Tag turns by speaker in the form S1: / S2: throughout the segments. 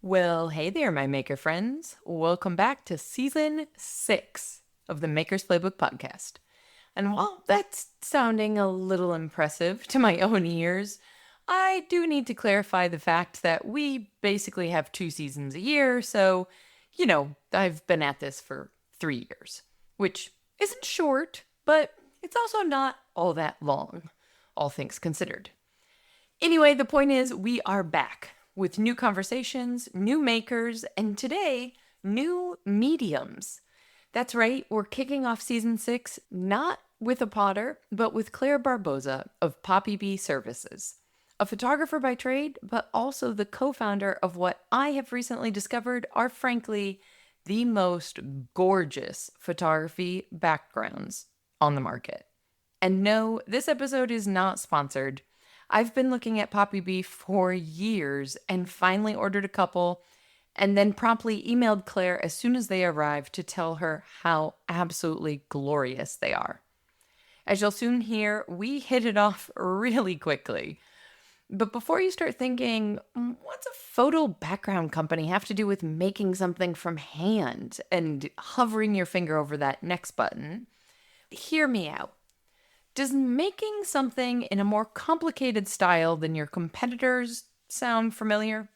S1: Well, hey there, my maker friends. Welcome back to season 6 of the Maker's Playbook podcast. And while that's sounding a little impressive to my own ears, I do need to clarify the fact that we basically have 2 seasons a year, so, I've been at this for 3 years, which isn't short, but it's also not all that long, all things considered. Anyway, the point is we are back with new conversations, new makers, and today, new mediums. That's right, we're kicking off season 6 not with a potter, but with Clare Barboza of Poppy Bee Services, a photographer by trade, but also the co-founder of what I have recently discovered are frankly the most gorgeous photography backgrounds on the market. And no, this episode is not sponsored. I've been looking at Poppy Bee for years and finally ordered a couple and then promptly emailed Claire as soon as they arrived to tell her how absolutely glorious they are. As you'll soon hear, we hit it off really quickly. But before you start thinking, what's a photo background company have to do with making something from hand and hovering your finger over that next button? Hear me out. Does making something in a more complicated style than your competitors sound familiar?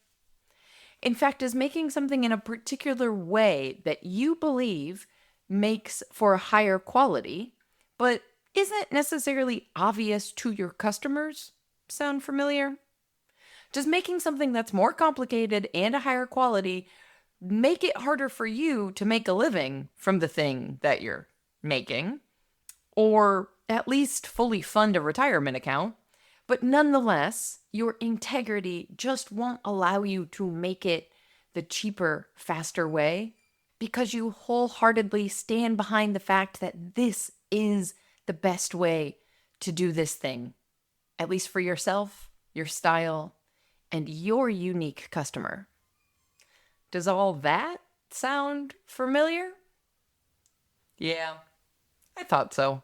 S1: In fact, does making something in a particular way that you believe makes for a higher quality, but isn't necessarily obvious to your customers, sound familiar? Does making something that's more complicated and a higher quality make it harder for you to make a living from the thing that you're making? Or at least fully fund a retirement account, but nonetheless, your integrity just won't allow you to make it the cheaper, faster way because you wholeheartedly stand behind the fact that this is the best way to do this thing, at least for yourself, your style, and your unique customer. Does all that sound familiar? Yeah, I thought so.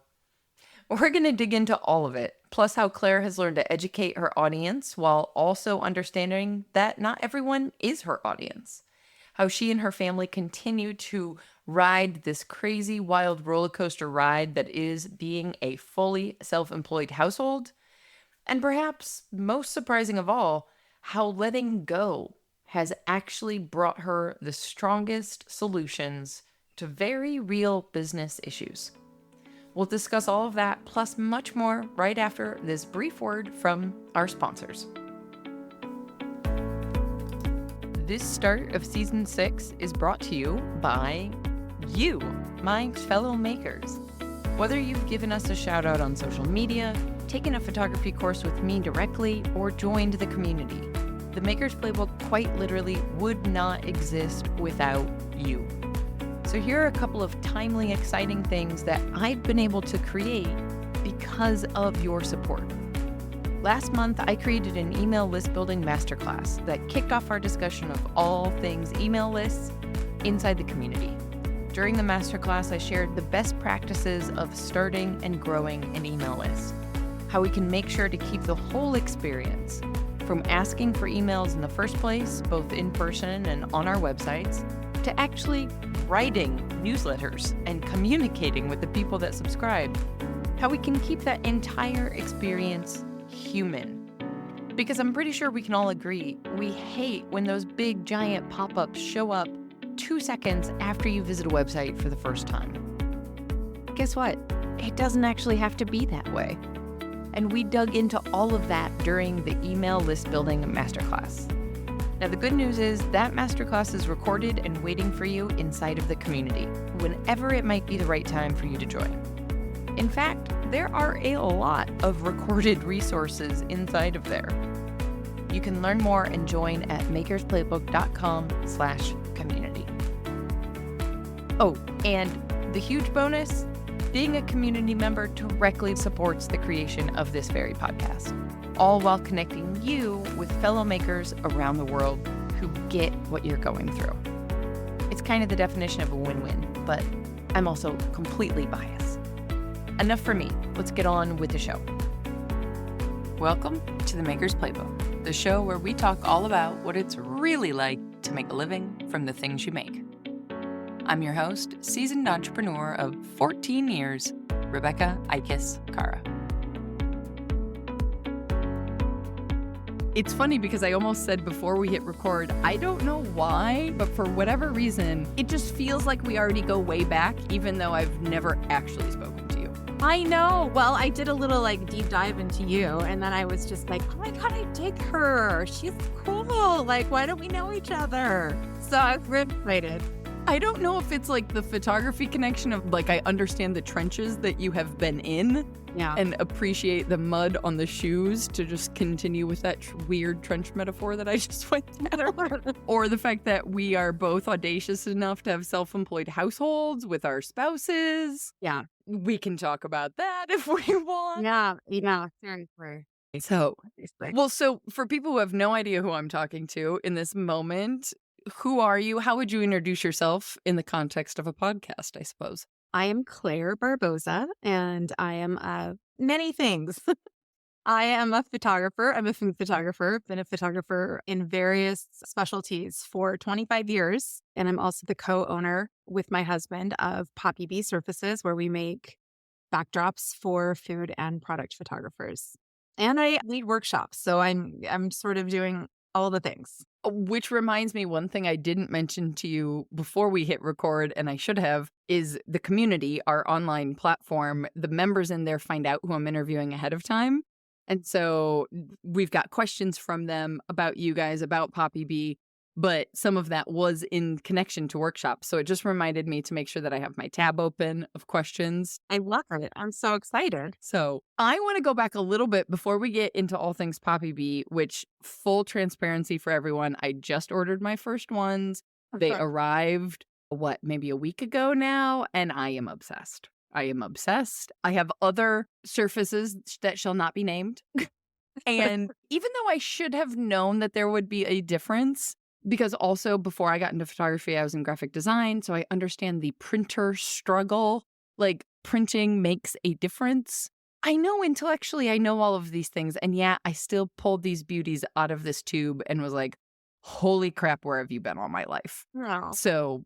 S1: We're going to dig into all of it, plus how Claire has learned to educate her audience while also understanding that not everyone is her audience. How she and her family continue to ride this crazy, wild roller coaster ride that is being a fully self-employed household. And perhaps most surprising of all, how letting go has actually brought her the strongest solutions to very real business issues. We'll discuss all of that, plus much more, right after this brief word from our sponsors. This start of season 6 is brought to you by you, my fellow makers. Whether you've given us a shout out on social media, taken a photography course with me directly, or joined the community, the Maker's Playbook quite literally would not exist without you. So here are a couple of timely, exciting things that I've been able to create because of your support. Last month, I created an email list building masterclass that kicked off our discussion of all things email lists inside the community. During the masterclass, I shared the best practices of starting and growing an email list, how we can make sure to keep the whole experience, from asking for emails in the first place, both in person and on our websites, to actually writing newsletters and communicating with the people that subscribe, how we can keep that entire experience human. Because I'm pretty sure we can all agree, we hate when those big giant pop-ups show up 2 seconds after you visit a website for the first time. Guess what? It doesn't actually have to be that way. And we dug into all of that during the email list building masterclass. Now, the good news is that masterclass is recorded and waiting for you inside of the community, whenever it might be the right time for you to join. In fact, there are a lot of recorded resources inside of there. You can learn more and join at makersplaybook.com/community. Oh, and the huge bonus, being a community member directly supports the creation of this very podcast, all while connecting you with fellow makers around the world who get what you're going through. It's kind of the definition of a win-win, but I'm also completely biased. Enough for me. Let's get on with the show. Welcome to the Maker's Playbook, the show where we talk all about what it's really like to make a living from the things you make. I'm your host, seasoned entrepreneur of 14 years, Rebecca Ikes Kara. It's funny because I almost said before we hit record, I don't know why, but for whatever reason, it just feels like we already go way back, even though I've never actually spoken to you.
S2: I know. Well, I did a little deep dive into you, and then I was just like, oh my God, I dig her. She's cool. Why don't we know each other? So I was really excited.
S1: I don't know if it's the photography connection of I understand the trenches that you have been in.
S2: Yeah.
S1: And appreciate the mud on the shoes to just continue with that weird trench metaphor that I just went through. Or the fact that we are both audacious enough to have self-employed households with our spouses.
S2: Yeah.
S1: We can talk about that if we want.
S2: Yeah. Seriously.
S1: So for people who have no idea who I'm talking to in this moment, who are you? How would you introduce yourself in the context of a podcast, I suppose?
S2: I am Clare Barboza, and I am many things. I am a photographer. I'm a food photographer. I've been a photographer in various specialties for 25 years. And I'm also the co-owner with my husband of Poppy Bee Surfaces, where we make backdrops for food and product photographers. And I lead workshops. So I'm sort of doing all the things.
S1: Which reminds me, one thing I didn't mention to you before we hit record, and I should have, is the community, our online platform. The members in there find out who I'm interviewing ahead of time. And so we've got questions from them about you guys, about Poppy Bee, but some of that was in connection to workshops. So it just reminded me to make sure that I have my tab open of questions.
S2: I love it. I'm so excited.
S1: So I want to go back a little bit before we get into all things Poppy Bee, which, full transparency for everyone, I just ordered my first ones. They arrived, maybe a week ago now, and I am obsessed. I have other surfaces that shall not be named. And even though I should have known that there would be a difference, because also before I got into photography, I was in graphic design. So I understand the printer struggle. Printing makes a difference. I know intellectually, I know all of these things. And yeah, I still pulled these beauties out of this tube and was like, holy crap, where have you been all my life?
S2: Oh.
S1: So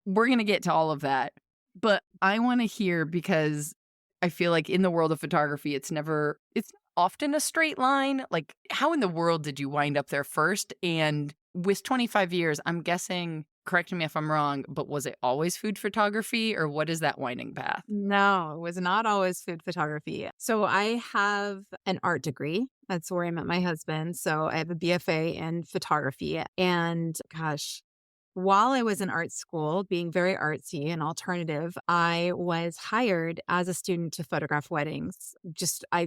S1: we're going to get to all of that. But I want to hear, because I feel like in the world of photography, it's often a straight line. How in the world did you wind up there first? And with 25 years, I'm guessing, correct me if I'm wrong, but was it always food photography, or what is that winding path?
S2: No, it was not always food photography. So I have an art degree. That's where I met my husband. So I have a BFA in photography. And gosh, while I was in art school, being very artsy and alternative, I was hired as a student to photograph weddings.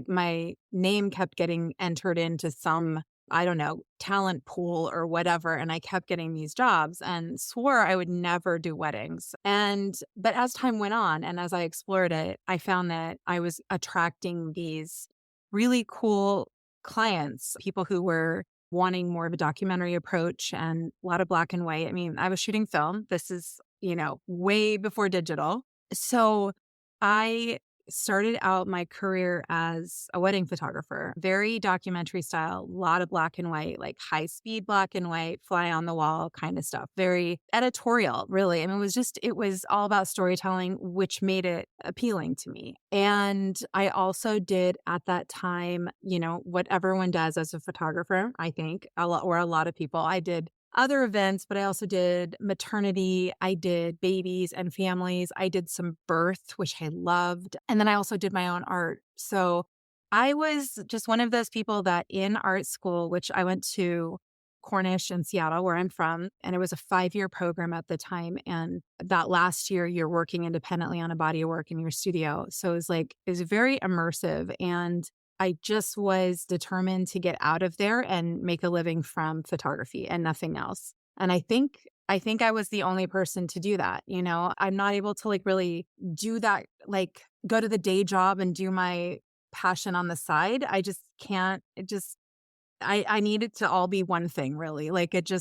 S2: My name kept getting entered into some, I don't know, talent pool or whatever. And I kept getting these jobs and swore I would never do weddings. But as time went on and as I explored it, I found that I was attracting these really cool clients, people who were wanting more of a documentary approach and a lot of black and white. I mean, I was shooting film. This is, way before digital. So I started out my career as a wedding photographer, very documentary style, a lot of black and white, high speed black and white, fly on the wall kind of stuff, very editorial, really. I mean, it was all about storytelling, which made it appealing to me. And I also did at that time, what everyone does as a photographer, I think, a lot of people. I did other events, but I also did maternity. I did babies and families. I did some birth, which I loved. And then I also did my own art. So I was just one of those people that in art school, which I went to Cornish in Seattle, where I'm from, and it was a 5-year program at the time. And that last year, you're working independently on a body of work in your studio. So it was very immersive. And I just was determined to get out of there and make a living from photography and nothing else. And I think I was the only person to do that. I'm not able to really do that, go to the day job and do my passion on the side. I just can't. I need it to all be one thing, really. It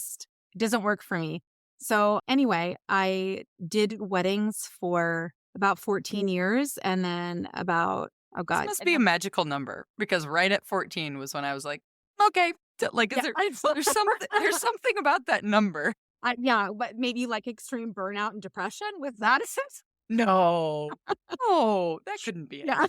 S2: doesn't work for me. So anyway, I did weddings for about 14 years and then about, oh God.
S1: This must be a magical number, because right at 14 was when I was like, okay, there's something about that number.
S2: Yeah, but maybe like extreme burnout and depression with that assist.
S1: No. Oh, that couldn't be it.
S2: Yeah.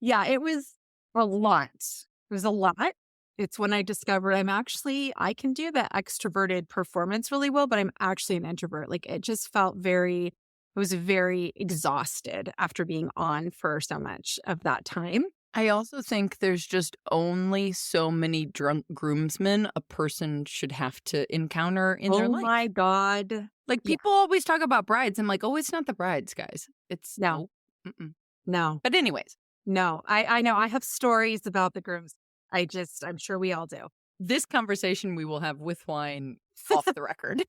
S2: Yeah, it was a lot. It was a lot. It's when I discovered I can do the extroverted performance really well, but I'm actually an introvert. Like it just felt I was very exhausted after being on for so much of that time.
S1: I also think there's just only so many drunk groomsmen a person should have to encounter in their
S2: Oh
S1: life.
S2: my God.
S1: Like,
S2: Yeah.
S1: people always talk about brides. I'm like, oh, it's not the brides, guys. It's
S2: No,
S1: Mm-mm.
S2: no,
S1: But anyways,
S2: no. I know I have stories about the grooms. I'm sure we all do.
S1: this conversation we will have with wine off the record.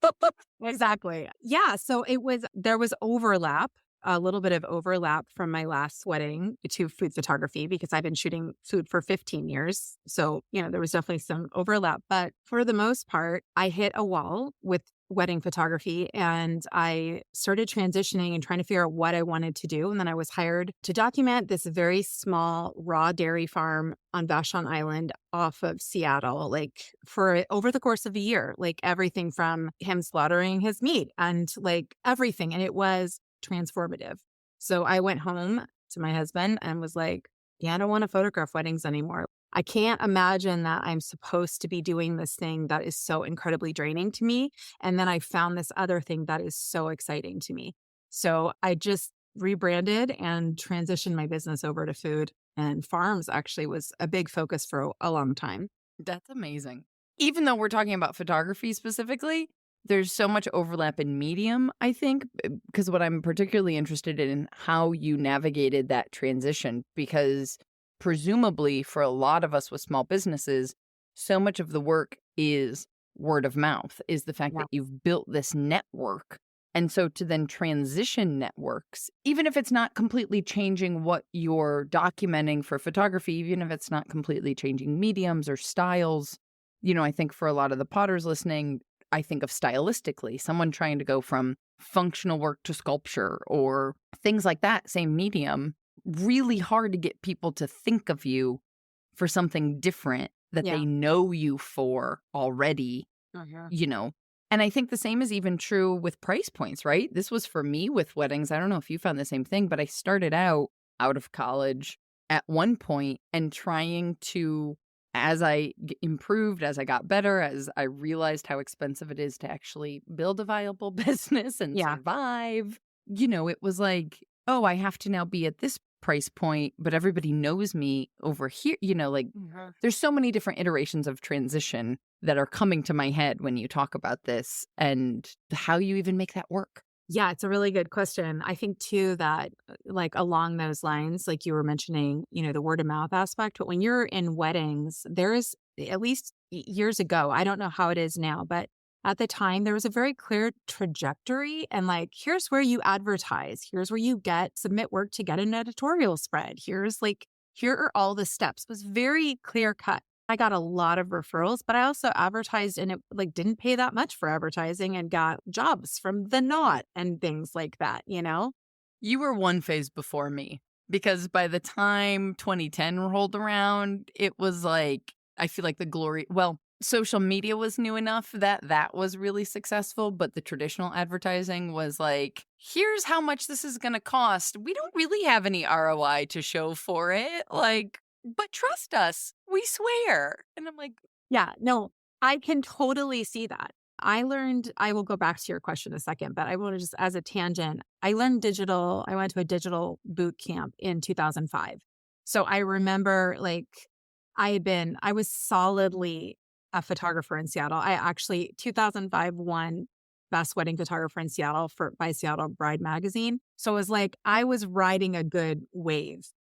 S2: Exactly. Yeah. So there was overlap, a little bit of overlap from my last wedding to food photography because I've been shooting food for 15 years. So, there was definitely some overlap. But for the most part, I hit a wall with wedding photography and I started transitioning and trying to figure out what I wanted to do. And then I was hired to document this very small raw dairy farm on Vashon Island off of Seattle, like for over the course of a year, like everything from him slaughtering his meat and like everything. And it was transformative. So I went home to my husband and was like, yeah, I don't want to photograph weddings anymore. I can't imagine that I'm supposed to be doing this thing that is so incredibly draining to me. And then I found this other thing that is so exciting to me. So I just rebranded and transitioned my business over to food. And farms actually was a big focus for a long time.
S1: That's amazing. Even though we're talking about photography specifically, there's so much overlap in medium, I think, because what I'm particularly interested in how you navigated that transition, because presumably for a lot of us with small businesses, so much of the work is word of mouth, is the fact
S2: Yeah.
S1: that you've built this network. And so to then transition networks, even if it's not completely changing what you're documenting for photography, even if it's not completely changing mediums or styles, I think for a lot of the potters listening, I think of stylistically, someone trying to go from functional work to sculpture or things like that, same medium, really hard to get people to think of you for something different that
S2: Yeah.
S1: they know you for already, And I think the same is even true with price points, right? This was for me with weddings. I don't know if you found the same thing, but I started out of college at one point and trying to, as I improved, as I got better, as I realized how expensive it is to actually build a viable business and
S2: Yeah.
S1: survive, it was like, oh, I have to now be at this price point, but everybody knows me over here. There's so many different iterations of transition that are coming to my head when you talk about this and how you even make that work.
S2: Yeah, it's a really good question. I think too that like along those lines, like you were mentioning, the word of mouth aspect, but when you're in weddings, there is at least years ago, I don't know how it is now, but at the time there was a very clear trajectory and like, here's where you advertise. Here's where you submit work to get an editorial spread. Here are all the steps. It was very clear cut. I got a lot of referrals, but I also advertised and it like didn't pay that much for advertising and got jobs from The Knot and things like that,
S1: You were one phase before me because by the time 2010 rolled around, it was like, I feel like social media was new enough that was really successful, but the traditional advertising was like, here's how much this is going to cost. We don't really have any ROI to show for it. Like, but trust us, we swear. And I'm like,
S2: yeah, no, I can totally see that. I will go back to your question in a second, but I want to just as a tangent, I went to a digital boot camp in 2005. So I remember like I was solidly a photographer in Seattle. I actually 2005 won Best Wedding Photographer in Seattle by Seattle Bride Magazine. So it was like I was riding a good wave,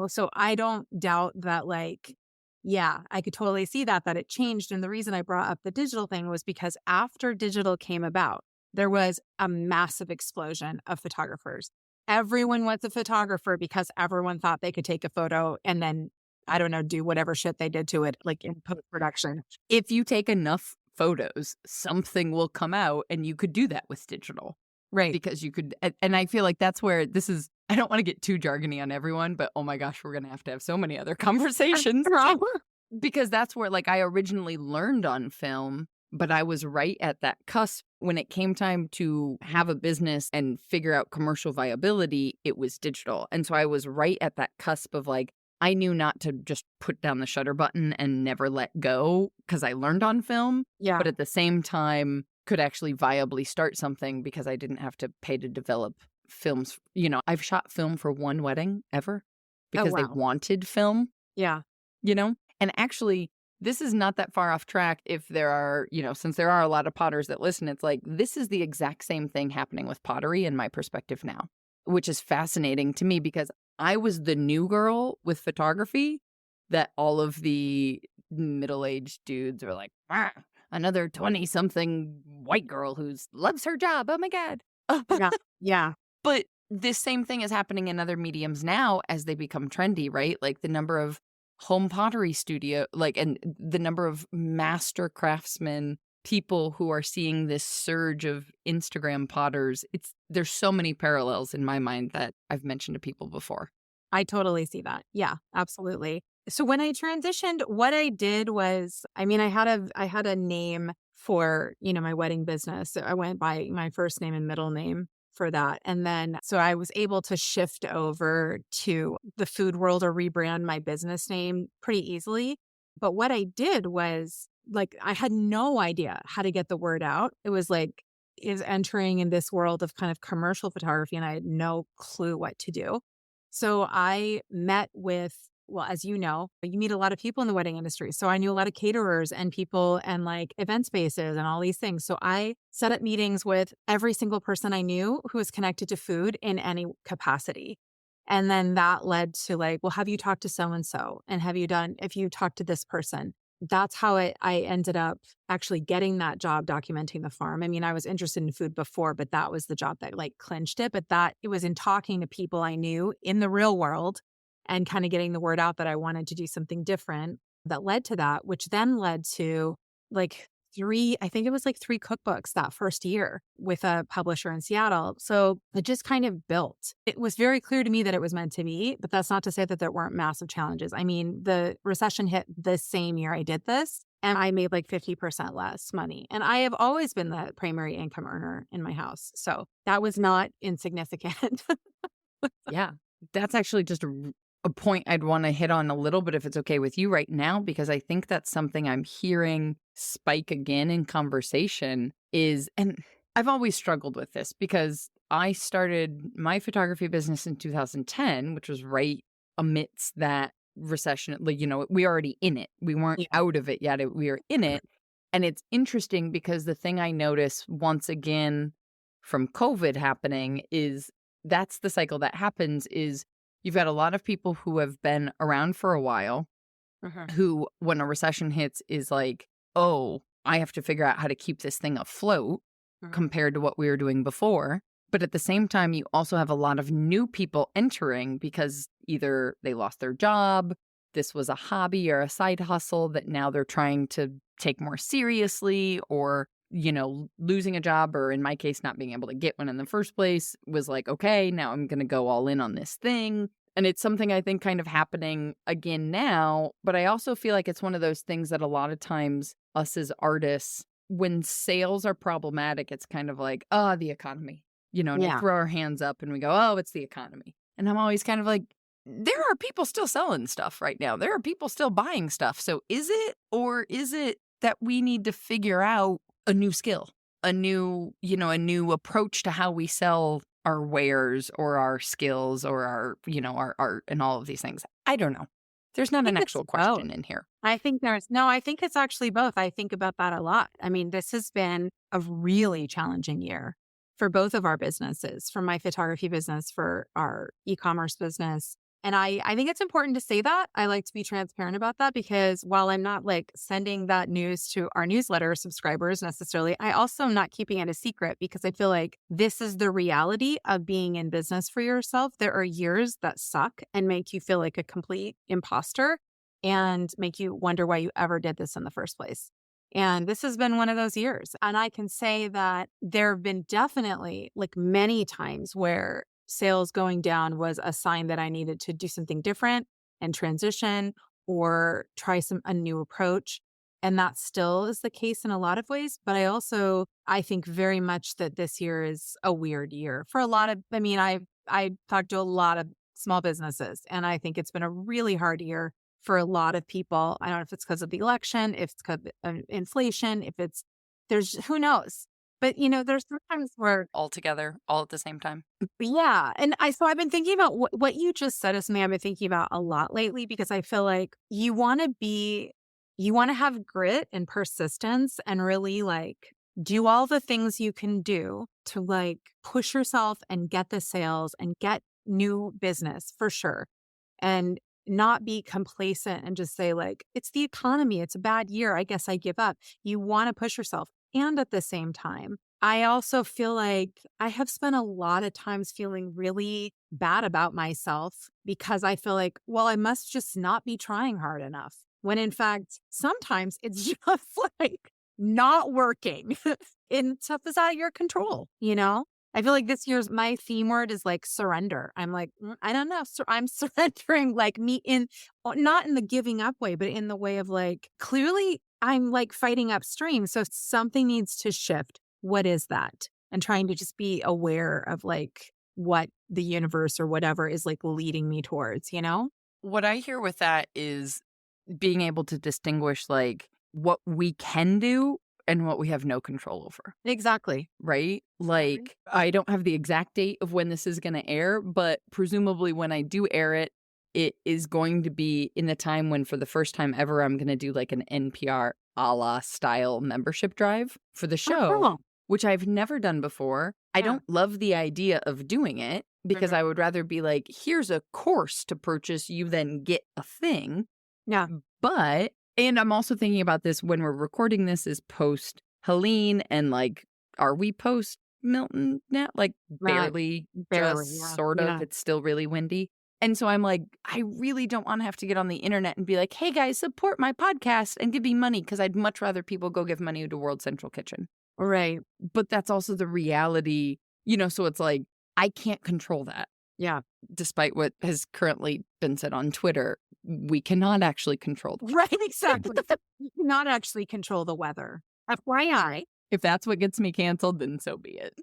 S2: so I don't doubt that like, yeah, I could totally see that it changed. And the reason I brought up the digital thing was because after digital came about, there was a massive explosion of photographers. Everyone was a photographer because everyone thought they could take a photo and then, I don't know, do whatever shit they did to it, like in post-production.
S1: If you take enough photos, something will come out and you could do that with digital.
S2: Right.
S1: Because you could, and I feel like that's where I don't want to get too jargony on everyone, but oh my gosh, we're going to have so many other conversations. Because that's where like I originally learned on film but I was right at that cusp. When it came time to have a business and figure out commercial viability, it was digital. And so I was right at that cusp of like, I knew not to just put down the shutter button and never let go because I learned on film,
S2: Yeah.
S1: but at the same time could actually viably start something because I didn't have to pay to develop films. I've shot film for one wedding ever
S2: Oh,
S1: because they
S2: wow.
S1: wanted film,
S2: Yeah.
S1: and actually this is not that far off track. If there are, since there are a lot of potters that listen, it's like, this is the exact same thing happening with pottery in my perspective now, which is fascinating to me because I was the new girl with photography that all of the middle-aged dudes are like, "Ah, another 20-something white girl who loves her job. Oh my God."
S2: Yeah. Yeah.
S1: But this same thing is happening in other mediums now as they become trendy, right? Like the number of home pottery studio, and the number of master craftsmen, people who are seeing this surge of Instagram potters. There's so many parallels in my mind that I've mentioned to people before.
S2: I totally see that. Yeah, absolutely. So when I transitioned, what I did was, I mean, I had a name for, my wedding business. So I went by my first name and middle name for that. And then so I was able to shift over to the food world or rebrand my business name pretty easily. But what I did was like I had no idea how to get the word out. It was like is entering in this world of kind of commercial photography and I had no clue what to do. So I met with, well, as you know, you meet a lot of people in the wedding industry. So I knew a lot of caterers and people and like event spaces and all these things. So I set up meetings with every single person I knew who was connected to food in any capacity. And then that led to like, well, have you talked to so and so? And if you talked to this person? That's how I ended up actually getting that job documenting the farm. I mean, I was interested in food before, but that was the job that like clinched it. But that it was in talking to people I knew in the real world and kind of getting the word out that I wanted to do something different that led to that, which then led to like I think it was like three cookbooks that first year with a publisher in Seattle. So it just kind of built. It was very clear to me that it was meant to be, but that's not to say that there weren't massive challenges. I mean, the recession hit the same year I did this and I made like 50% less money. And I have always been the primary income earner in my house. So that was not insignificant.
S1: Yeah, that's actually just a point I'd want to hit on a little bit if it's okay with you right now, because I think that's something I'm hearing spike again in conversation and I've always struggled with this because I started my photography business in 2010, which was right amidst that recession. Like, we were already in it. We weren't
S2: Yeah.
S1: out of it yet. We were in it. And it's interesting because the thing I notice once again from COVID happening is that's the cycle that happens is you've got a lot of people who have been around for a while
S2: Mhm.
S1: who, when a recession hits, is like, oh, I have to figure out how to keep this thing afloat
S2: Mhm.
S1: compared to what we were doing before. But at the same time, you also have a lot of new people entering because either they lost their job, this was a hobby or a side hustle that now they're trying to take more seriously, or, losing a job, or in my case, not being able to get one in the first place was like, okay, now I'm going to go all in on this thing. And it's something I think kind of happening again now, but I also feel like it's one of those things that a lot of times us as artists, when sales are problematic, it's kind of like, oh, the economy, and we
S2: Yeah.
S1: throw our hands up and we go, oh, it's the economy. And I'm always kind of like, there are people still selling stuff right now. There are people still buying stuff. So is it that we need to figure out a new skill, a new approach to how we sell our wares or our skills or our art and all of these things? I don't know. There's
S2: I
S1: not an
S2: think it's
S1: actual
S2: both.
S1: question in here.
S2: I think it's actually both. I think about that a lot. I mean, this has been a really challenging year for both of our businesses, for my photography business, for our e-commerce business. And I think it's important to say that. I like to be transparent about that because while I'm not like sending that news to our newsletter subscribers necessarily, I also am not keeping it a secret because I feel like this is the reality of being in business for yourself. There are years that suck and make you feel like a complete imposter and make you wonder why you ever did this in the first place. And this has been one of those years. And I can say that there have been definitely like many times where sales going down was a sign that I needed to do something different and transition or try a new approach. And that still is the case in a lot of ways. But I think very much that this year is a weird year for a lot of, I talked to a lot of small businesses, and I think it's been a really hard year for a lot of people. I don't know if it's because of the election, if it's because of inflation, who knows? But, there's sometimes where,
S1: All together, all at the same time.
S2: yeah. And so I've been thinking about what you just said is something I've been thinking about a lot lately, because I feel like you want to have grit and persistence and really like do all the things you can do to like push yourself and get the sales and get new business for sure. And not be complacent and just say like, it's the economy, it's a bad year, I guess I give up. You want to push yourself. And at the same time, I also feel like I have spent a lot of times feeling really bad about myself because I feel like, well, I must just not be trying hard enough. When in fact, sometimes it's just like not working and stuff is out of your control, I feel like this year's my theme word is like surrender. I'm like, I don't know. So I'm surrendering like me not in the giving up way, but in the way of like, clearly I'm like fighting upstream. So something needs to shift. What is that? And trying to just be aware of like what the universe or whatever is like leading me towards,
S1: What I hear with that is being able to distinguish like what we can do and what we have no control over.
S2: Exactly.
S1: Right? Like, I don't have the exact date of when this is going to air, but presumably when I do air it, it is going to be in the time when, for the first time ever, I'm going to do like an NPR a la style membership drive for the show,
S2: cool.
S1: which I've never done before. I don't love the idea of doing it because I would rather be like, here's a course to purchase, you then get a thing.
S2: Yeah.
S1: But, and I'm also thinking about this when we're recording this is post Helene and like, are we post Milton now? Like barely, just
S2: yeah.
S1: sort of. It's still really windy. And so I'm like, I really don't want to have to get on the internet and be like, hey guys, support my podcast and give me money, because I'd much rather people go give money to World Central Kitchen.
S2: Right.
S1: But that's also the reality, so it's like, I can't control that.
S2: Yeah.
S1: Despite what has currently been said on Twitter, we cannot actually control that.
S2: Right, exactly. You cannot actually control the weather. FYI.
S1: If that's what gets me canceled, then so be it.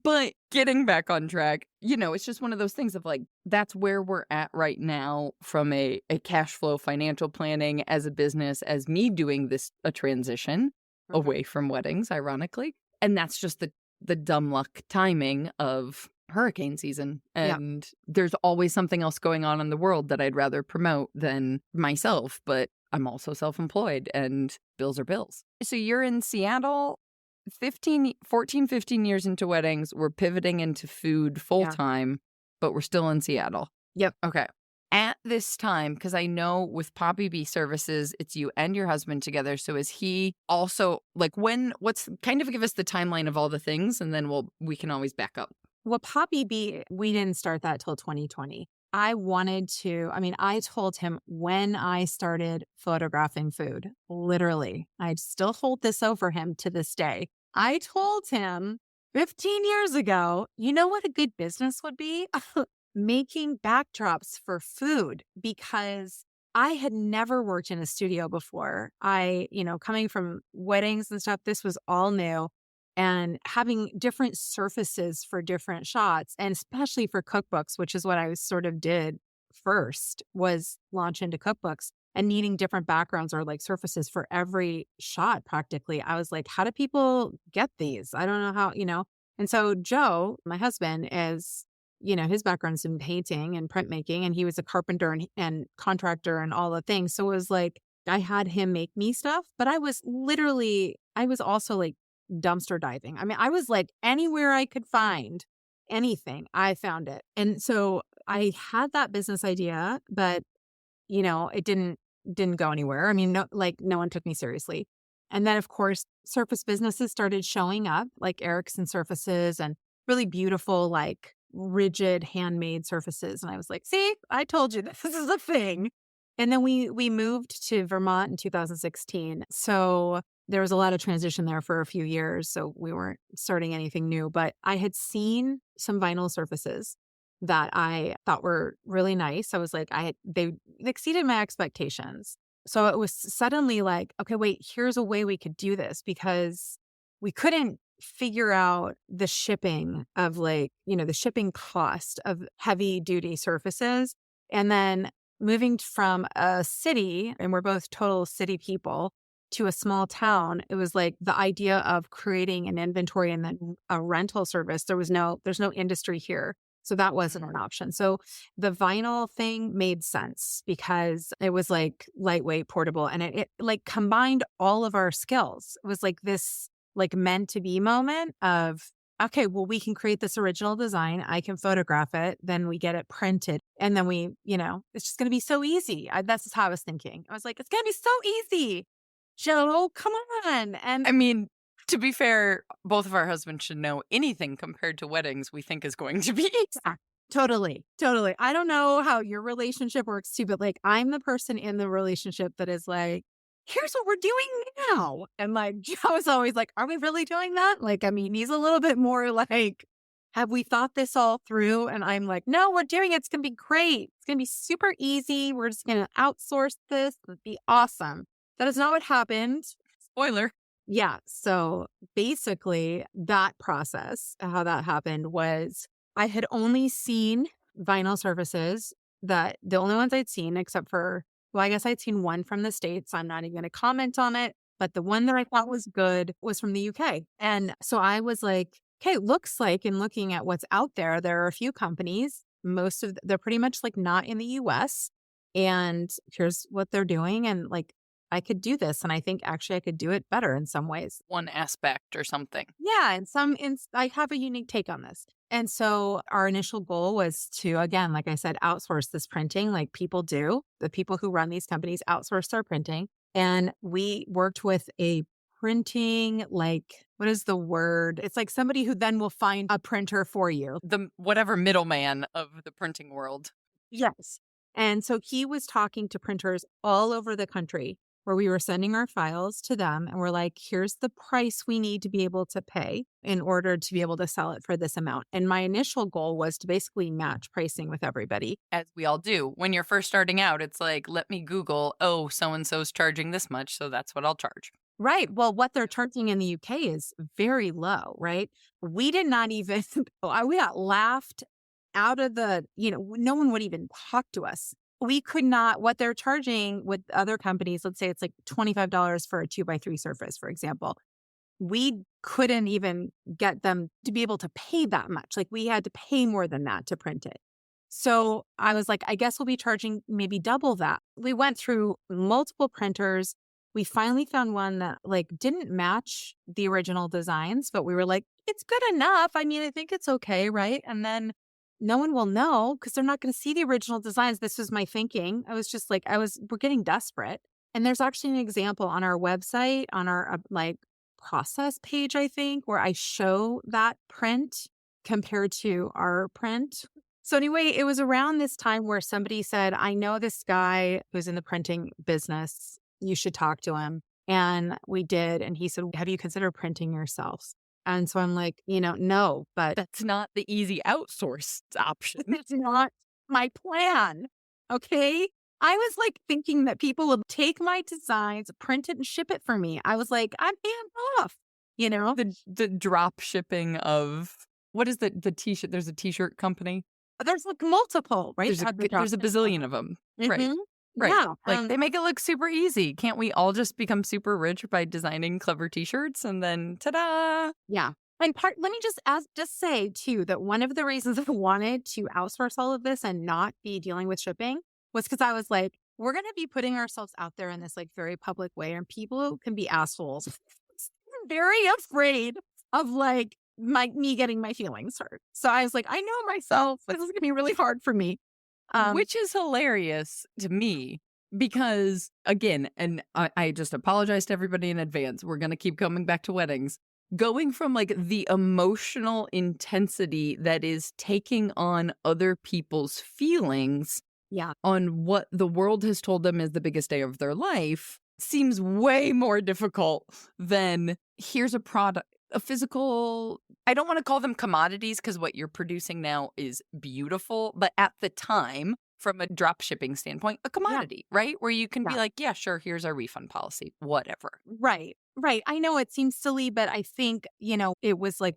S1: But getting back on track, it's just one of those things of like, that's where we're at right now from a cash flow financial planning as a business, as me doing a transition away from weddings, ironically. And that's just the dumb luck timing of hurricane season. And there's always something else going on in the world that I'd rather promote than myself. But I'm also self-employed and bills are bills. So you're in Seattle, 15 years into weddings. We're pivoting into food full time, but we're still in Seattle.
S2: Yep.
S1: Okay. At this time, because I know with Poppy Bee Services, it's you and your husband together. So is he also like what's kind of give us the timeline of all the things, and then we can always back up.
S2: Well, Poppy Bee, we didn't start that till 2020. I told him when I started photographing food, literally, I still hold this over him to this day. I told him 15 years ago, you know what a good business would be? Making backdrops for food, because I had never worked in a studio before. Coming from weddings and stuff, this was all new. And having different surfaces for different shots, and especially for cookbooks, which is what I sort of did first, was launch into cookbooks, and needing different backgrounds or like surfaces for every shot practically. I was like, how do people get these? I don't know how, And so Joe, my husband, is, his background's in painting and printmaking, and he was a carpenter and contractor and all the things. So it was like, I had him make me stuff, but I was also like dumpster diving. I was like, anywhere I could find anything, I found it. And so I had that business idea, but it didn't go anywhere. No one took me seriously. And then of course, surface businesses started showing up, like Erickson surfaces and really beautiful, like rigid handmade surfaces. And I was like, see, I told you this is a thing. And then we moved to Vermont in 2016. So there was a lot of transition there for a few years. So we weren't starting anything new, but I had seen some vinyl surfaces that I thought were really nice. I was like, they exceeded my expectations. So it was suddenly like, okay, wait, here's a way we could do this because we couldn't figure out the shipping of like, the shipping cost of heavy duty surfaces. And then moving from a city, and we're both total city people, to a small town, it was like the idea of creating an inventory and then a rental service. There's no industry here. So that wasn't an option. So the vinyl thing made sense because it was like lightweight, portable, and it like combined all of our skills. It was like this like meant to be moment of, okay, well, we can create this original design. I can photograph it. Then we get it printed. And then it's just going to be so easy. That's just how I was thinking. I was like, it's going to be so easy. Joe, come on. And
S1: I mean, to be fair, both of our husbands should know anything compared to weddings we think is going to be easy.
S2: yeah, totally, totally. I don't know how your relationship works too, but like I'm the person in the relationship that is like, here's what we're doing now. And like Joe is always like, are we really doing that? Like, I mean, he's a little bit more like, have we thought this all through? And I'm like, no, we're doing it. It's going to be great. It's going to be super easy. We're just going to outsource this. It'll be awesome. That is not what happened.
S1: Spoiler.
S2: Yeah. So basically, that process, how that happened was I had only seen vinyl surfaces that the only ones I'd seen, except for, well, I guess I'd seen one from the States. I'm not even going to comment on it. But the one that I thought was good was from the UK. And so I was like, okay, looks like in looking at what's out there, there are a few companies. They're pretty much like not in the US. And here's what they're doing. And like, I could do this. And I think actually I could do it better in some ways.
S1: One aspect or something.
S2: Yeah. I have a unique take on this. And so our initial goal was to, again, like I said, outsource this printing like people do. The people who run these companies outsource their printing. And we worked with a printing, like, what is the word? It's like somebody who then will find a printer for you.
S1: The whatever middleman of the printing world.
S2: Yes. And so he was talking to printers all over the country where we were sending our files to them and we're like, here's the price we need to be able to pay in order to be able to sell it for this amount. And my initial goal was to basically match pricing with everybody.
S1: As we all do. When you're first starting out, it's like, let me Google, oh, so-and-so's charging this much, so that's what I'll charge.
S2: Right. Well, what they're charging in the UK is very low, right? We did not even, we got laughed out of no one would even talk to us. We could not, what they're charging with other companies, let's say it's like $25 for a 2x3 surface, for example. We couldn't even get them to be able to pay that much. Like we had to pay more than that to print it. So I was like, I guess we'll be charging maybe double that. We went through multiple printers. We finally found one that like didn't match the original designs, but we were like, it's good enough. I mean, I think it's okay, right? And then no one will know because they're not going to see the original designs. This was my thinking. I was just like, we're getting desperate. And there's actually an example on our website, on our like process page, I think, where I show that print compared to our print. So anyway, it was around this time where somebody said, I know this guy who's in the printing business. You should talk to him. And we did. And he said, have you considered printing yourselves? And so I'm like, no, but
S1: that's not the easy outsourced option.
S2: It's not my plan. Okay. I was like thinking that people would take my designs, print it and ship it for me. I was like, I'm hands off,
S1: The drop shipping of, what is the t-shirt? There's a t-shirt company.
S2: There's like multiple, right?
S1: There's a bazillion of them. Mm-hmm. Right. Right.
S2: Yeah.
S1: Like they make it look super easy. Can't we all just become super rich by designing clever t-shirts and then ta-da?
S2: Yeah. And let me just say too, that one of the reasons I wanted to outsource all of this and not be dealing with shipping was because I was like, we're going to be putting ourselves out there in this like very public way and people can be assholes. I'm very afraid of like me getting my feelings hurt. So I was like, I know myself. This is going to be really hard for me.
S1: Which is hilarious to me because, again, and I just apologize to everybody in advance. We're going to keep coming back to weddings. Going from like the emotional intensity that is taking on other people's feelings on what the world has told them is the biggest day of their life seems way more difficult than here's a product. A physical, I don't want to call them commodities because what you're producing now is beautiful. But at the time, from a drop shipping standpoint, a
S2: Yeah.
S1: commodity, right? Where you can be
S2: Yeah.
S1: like, yeah, sure, here's our refund policy, whatever.
S2: Right. Right. I know it seems silly, but I think, it was like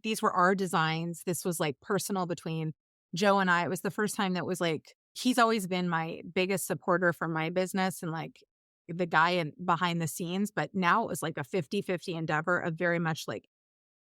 S2: these were our designs. This was like personal between Joe and I. It was the first time that was like, he's always been my biggest supporter for my business and like the guy behind the scenes. But now it was like a 50-50 endeavor of very much like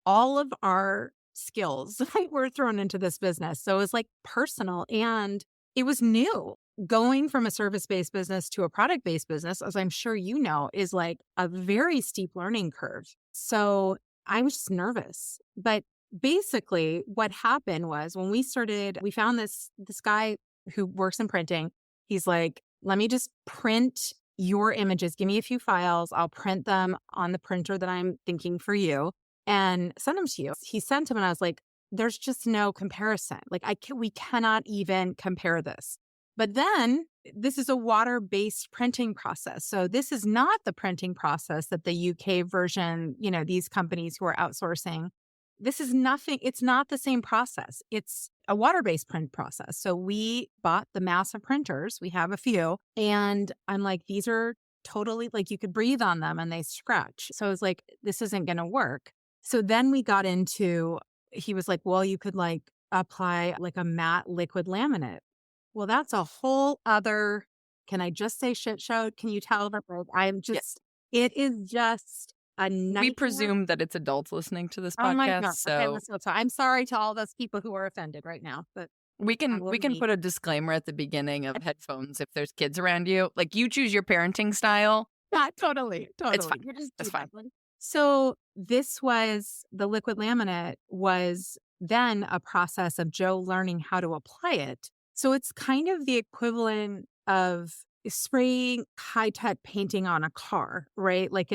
S2: all of our skills were thrown into this business. So it was like personal and it was new. Going from a service based business to a product based business, as I'm sure you know, is like a very steep learning curve. So I was just nervous. But basically, what happened was when we found this guy who works in printing. He's like, let me just print your images. Give me a few files. I'll print them on the printer that I'm thinking for you and send them to you. He sent them and I was like, there's just no comparison. Like we cannot even compare this. But then this is a water-based printing process. So this is not the printing process that the UK version, these companies who are outsourcing. This is nothing. It's not the same process. It's a water-based print process. So we bought the massive printers. We have a few. And I'm like, these are totally like you could breathe on them and they scratch. So I was like, this isn't going to work. So then we got into, he was like, well, you could like apply like a matte liquid laminate. Well, that's a whole other, can I just say shit show? Can you tell that like, it is just a nightmare.
S1: We presume that it's adults listening to this
S2: Oh my
S1: podcast,
S2: God. Okay,
S1: so
S2: let's go. So I'm sorry to all those people who are offended right now, but
S1: we
S2: I
S1: can
S2: will
S1: we can
S2: leave.
S1: put a disclaimer at the beginning of headphones if there's kids around you. Like you choose your parenting style.
S2: Yeah, totally.
S1: It's fine.
S2: You just
S1: It's
S2: do
S1: fine.
S2: that one. So this was the liquid laminate was then a process of Joe learning how to apply it. So it's kind of the equivalent of spraying high-tech painting on a car, right? Like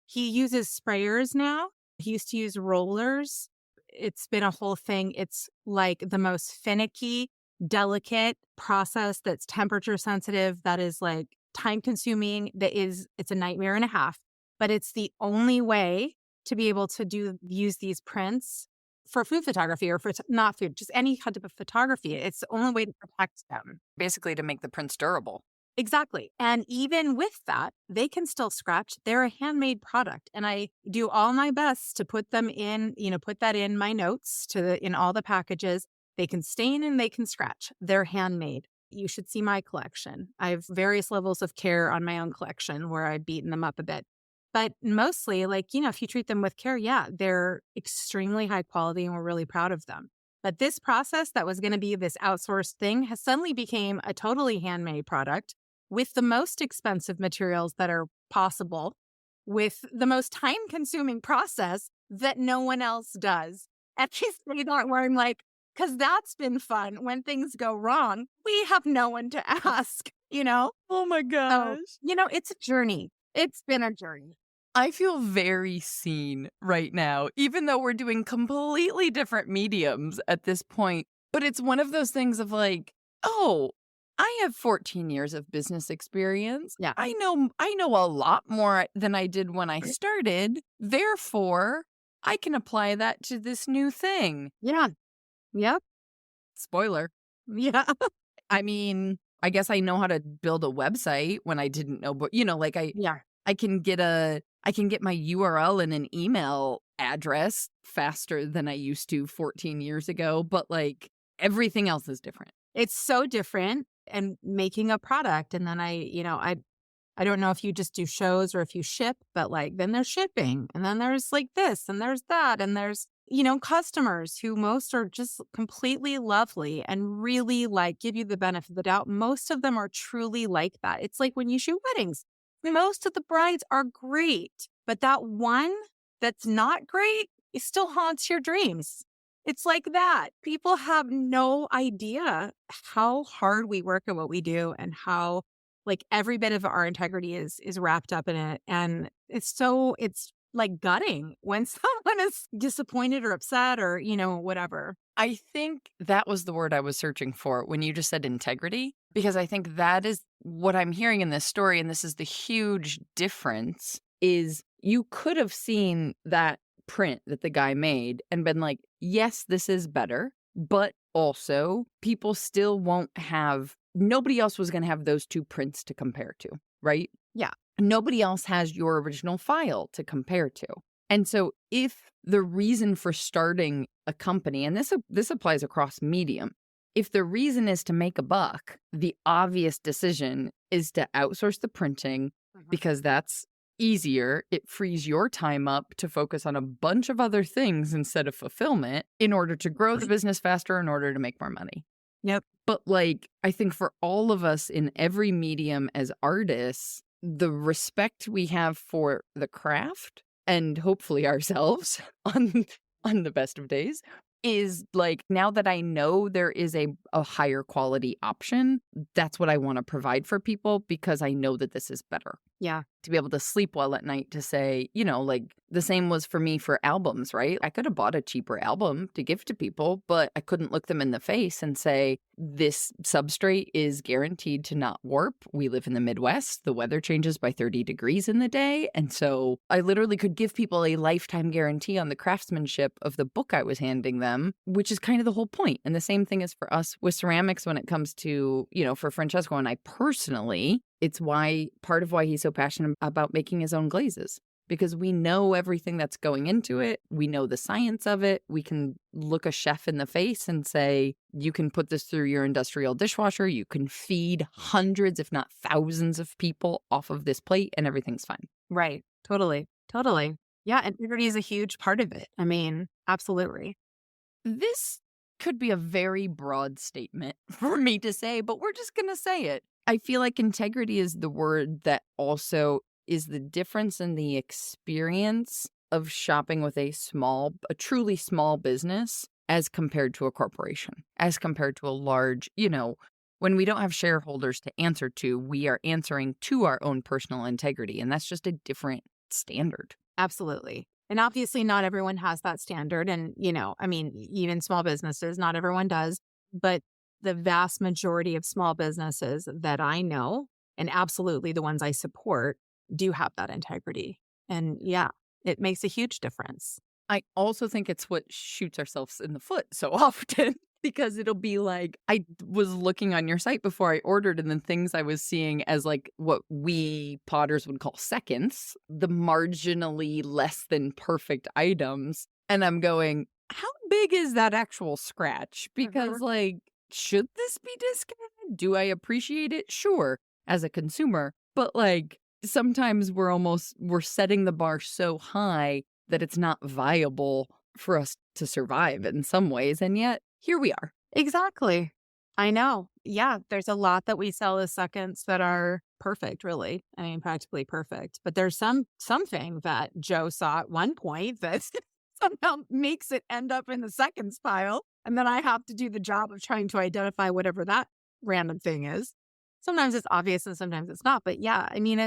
S2: he uses sprayers now. He used to use rollers. It's been a whole thing. It's like the most finicky, delicate process that's temperature sensitive, that is like time consuming, it's a nightmare and a half. But it's the only way to be able to use these prints for food photography or for not food, just any kind of photography. It's the only way to protect them.
S1: Basically to make the prints durable.
S2: Exactly. And even with that, they can still scratch. They're a handmade product. And I do all my best to put them in, put that in my notes in all the packages. They can stain and they can scratch. They're handmade. You should see my collection. I have various levels of care on my own collection where I've beaten them up a bit. But mostly, like, if you treat them with care, yeah, they're extremely high quality and we're really proud of them. But this process that was going to be this outsourced thing has suddenly became a totally handmade product with the most expensive materials that are possible, with the most time-consuming process that no one else does. And she's saying that where I'm like, because that's been fun. When things go wrong, we have no one to ask,
S1: Oh my gosh.
S2: So, it's a journey. It's been a journey.
S1: I feel very seen right now, even though we're doing completely different mediums at this point. But it's one of those things of like, oh, I have 14 years of business experience.
S2: Yeah.
S1: I know a lot more than I did when I started. Therefore, I can apply that to this new thing.
S2: Yeah. Yep.
S1: Spoiler.
S2: Yeah.
S1: I mean, I guess I know how to build a website when I didn't know, but like
S2: Yeah.
S1: I can get my URL and an email address faster than I used to 14 years ago, but like everything else is different.
S2: It's so different. And making a product, and then I don't know if you just do shows or if you ship, but like then there's shipping, and then there's like this, and there's that, and there's customers who most are just completely lovely and really like give you the benefit of the doubt. Most of them are truly like that. It's like when you shoot weddings, most of the brides are great, but that one that's not great, it still haunts your dreams. It's like that. People have no idea how hard we work at what we do and how like every bit of our integrity is wrapped up in it. And it's like gutting when someone is disappointed or upset or, whatever.
S1: I think that was the word I was searching for when you just said integrity, because I think that is what I'm hearing in this story. And this is the huge difference is you could have seen that print that the guy made and been like, yes, this is better.
S3: But also, people still won't have, nobody else was going to have those two prints to compare to, right?
S2: Yeah.
S3: Nobody else has your original file to compare to. And so if the reason for starting a company, and this applies across medium, if the reason is to make a buck, the obvious decision is to outsource the printing because that's easier. It frees your time up to focus on a bunch of other things instead of fulfillment in order to grow the business faster, in order to make more money.
S2: Yep.
S3: But like, I think for all of us in every medium as artists, the respect we have for the craft and hopefully ourselves on the best of days is like, now that I know there is a higher quality option, that's what I want to provide for people because I know that this is better.
S2: Yeah.
S3: To be able to sleep well at night, to say, you know, like the same was for me for albums, right? I could have bought a cheaper album to give to people, but I couldn't look them in the face and say, this substrate is guaranteed to not warp. We live in the Midwest. The weather changes by 30 degrees in the day. And so I literally could give people a lifetime guarantee on the craftsmanship of the book I was handing them, which is kind of the whole point. And the same thing is for us with ceramics when it comes to, you know, for Francesco and I personally, it's why part of why he's so passionate about making his own glazes, because we know everything that's going into it. We know the science of it. We can look a chef in the face and say, you can put this through your industrial dishwasher. You can feed hundreds, if not thousands of people off of this plate and everything's fine.
S2: Right. Totally. Totally. Yeah. Integrity is a huge part of it. I mean, absolutely.
S3: This could be a very broad statement for me to say, but we're just going to say it. I feel like integrity is the word that also is the difference in the experience of shopping with a truly small business as compared to a corporation, as compared to a large, you know, when we don't have shareholders to answer to, we are answering to our own personal integrity. And that's just a different standard.
S2: Absolutely. And obviously, not everyone has that standard. And, you know, I mean, even small businesses, not everyone does. But the vast majority of small businesses that I know, and absolutely the ones I support, do have that integrity. And yeah, it makes a huge difference.
S3: I also think it's what shoots ourselves in the foot so often because it'll be like, I was looking on your site before I ordered, and then things I was seeing as like what we potters would call seconds, the marginally less than perfect items. And I'm going, how big is that actual scratch? Because like, should this be discounted? Do I appreciate it? Sure, as a consumer. But like, sometimes we're setting the bar so high that it's not viable for us to survive in some ways. And yet, here we are.
S2: Exactly. I know. Yeah, there's a lot that we sell as seconds that are perfect, really. I mean, practically perfect. But there's something that Joe saw at one point that somehow makes it end up in the seconds pile. And then I have to do the job of trying to identify whatever that random thing is. Sometimes it's obvious and sometimes it's not. But yeah, I mean,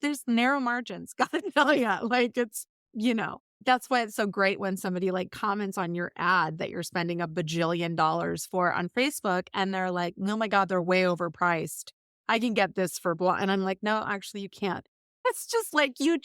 S2: there's narrow margins. Gotta tell you, like it's, you know, that's why it's so great when somebody like comments on your ad that you're spending $1 bajillion for on Facebook and they're like, oh my God, they're way overpriced. I can get this for blah. And I'm like, no, actually you can't. It's just like, you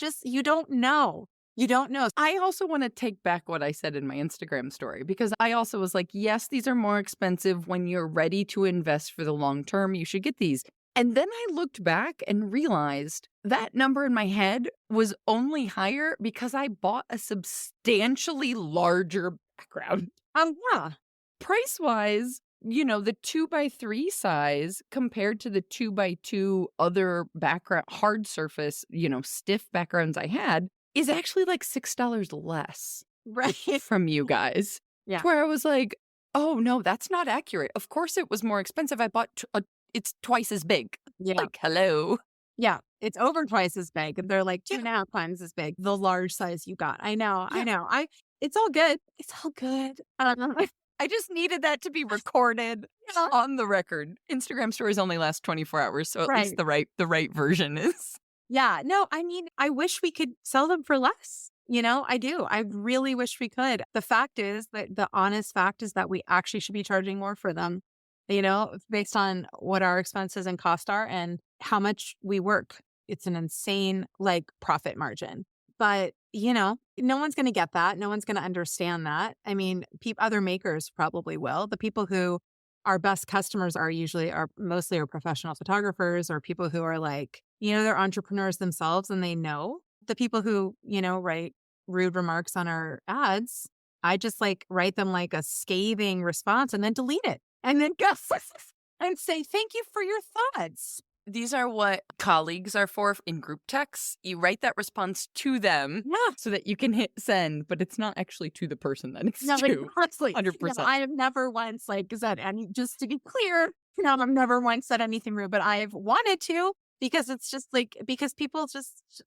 S2: don't know. You don't know.
S3: I also want to take back what I said in my Instagram story, because I also was like, yes, these are more expensive. When you're ready to invest for the long term, you should get these. And then I looked back and realized that number in my head was only higher because I bought a substantially larger background.
S2: Yeah.
S3: Price-wise, you know, the 2x3 size compared to the 2x2 other background, hard surface, you know, stiff backgrounds I had is actually like $6 less
S2: Right.
S3: from you guys.
S2: Yeah.
S3: To where I was like, oh no, that's not accurate. Of course it was more expensive. I bought it's twice as big.
S2: Yeah.
S3: Like, hello.
S2: Yeah. It's over twice as big. And they're like 2.5 times as big. The large size you got. I know.
S3: Yeah.
S2: I know. It's all good. It's all good.
S3: I just needed that to be recorded on the record. Instagram stories only last 24 hours, so at least the right version is.
S2: Yeah. No, I mean, I wish we could sell them for less. You know, I do. I really wish we could. The fact is that the honest fact is that we actually should be charging more for them, you know, based on what our expenses and costs are and how much we work. It's an insane like profit margin. But no one's going to get that. No one's going to understand that. I mean, other makers probably will. The people who our best customers are mostly our professional photographers or people who are like, they're entrepreneurs themselves and they know. The people who, write rude remarks on our ads, I just like write them like a scathing response and then delete it and then go and say, thank you for your thoughts.
S3: These are what colleagues are for in group texts. You write that response to them so that you can hit send, but it's not actually to the person that it's to.
S2: Honestly,
S3: 100%.
S2: I have never once said any, just to be clear, I've never once said anything rude, but I've wanted to because it's just because people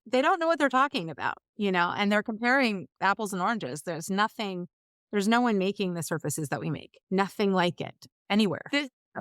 S2: they don't know what they're talking about, and they're comparing apples and oranges. There's no one making the surfaces that we make. Nothing like it anywhere.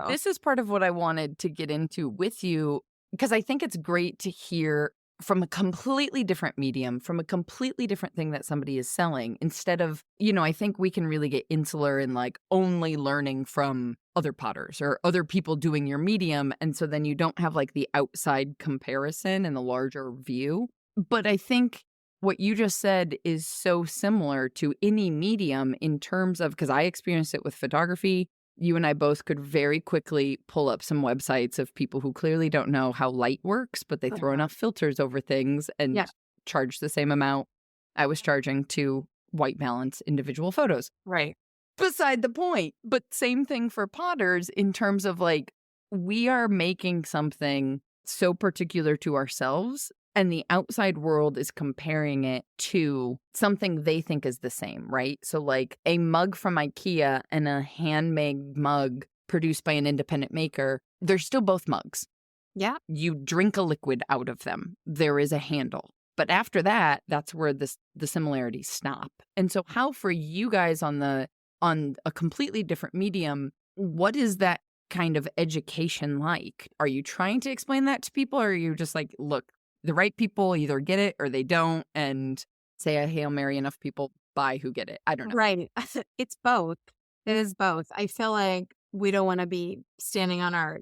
S3: This is part of what I wanted to get into with you, because I think it's great to hear from a completely different medium, from a completely different thing that somebody is selling, instead of, I think we can really get insular in like only learning from other potters or other people doing your medium. And so then you don't have like the outside comparison and the larger view. But I think what you just said is so similar to any medium in terms of, because I experienced it with photography. You and I both could very quickly pull up some websites of people who clearly don't know how light works, but they throw enough filters over things and charge the same amount I was charging to white balance individual photos.
S2: Right.
S3: Beside the point. But same thing for potters in terms of like, we are making something so particular to ourselves, and the outside world is comparing it to something they think is the same, right? So like a mug from IKEA and a handmade mug produced by an independent maker, they're still both mugs.
S2: Yeah. You
S3: drink a liquid out of them. There is a handle. But after that, that's where the similarities stop. And so how for you guys on a completely different medium, what is that kind of education like? Are you trying to explain that to people, or are you just like, look, the right people either get it or they don't, and say a Hail Mary, enough people buy who get it? I don't know.
S2: Right. It's both. It is both. I feel like we don't want to be standing on our,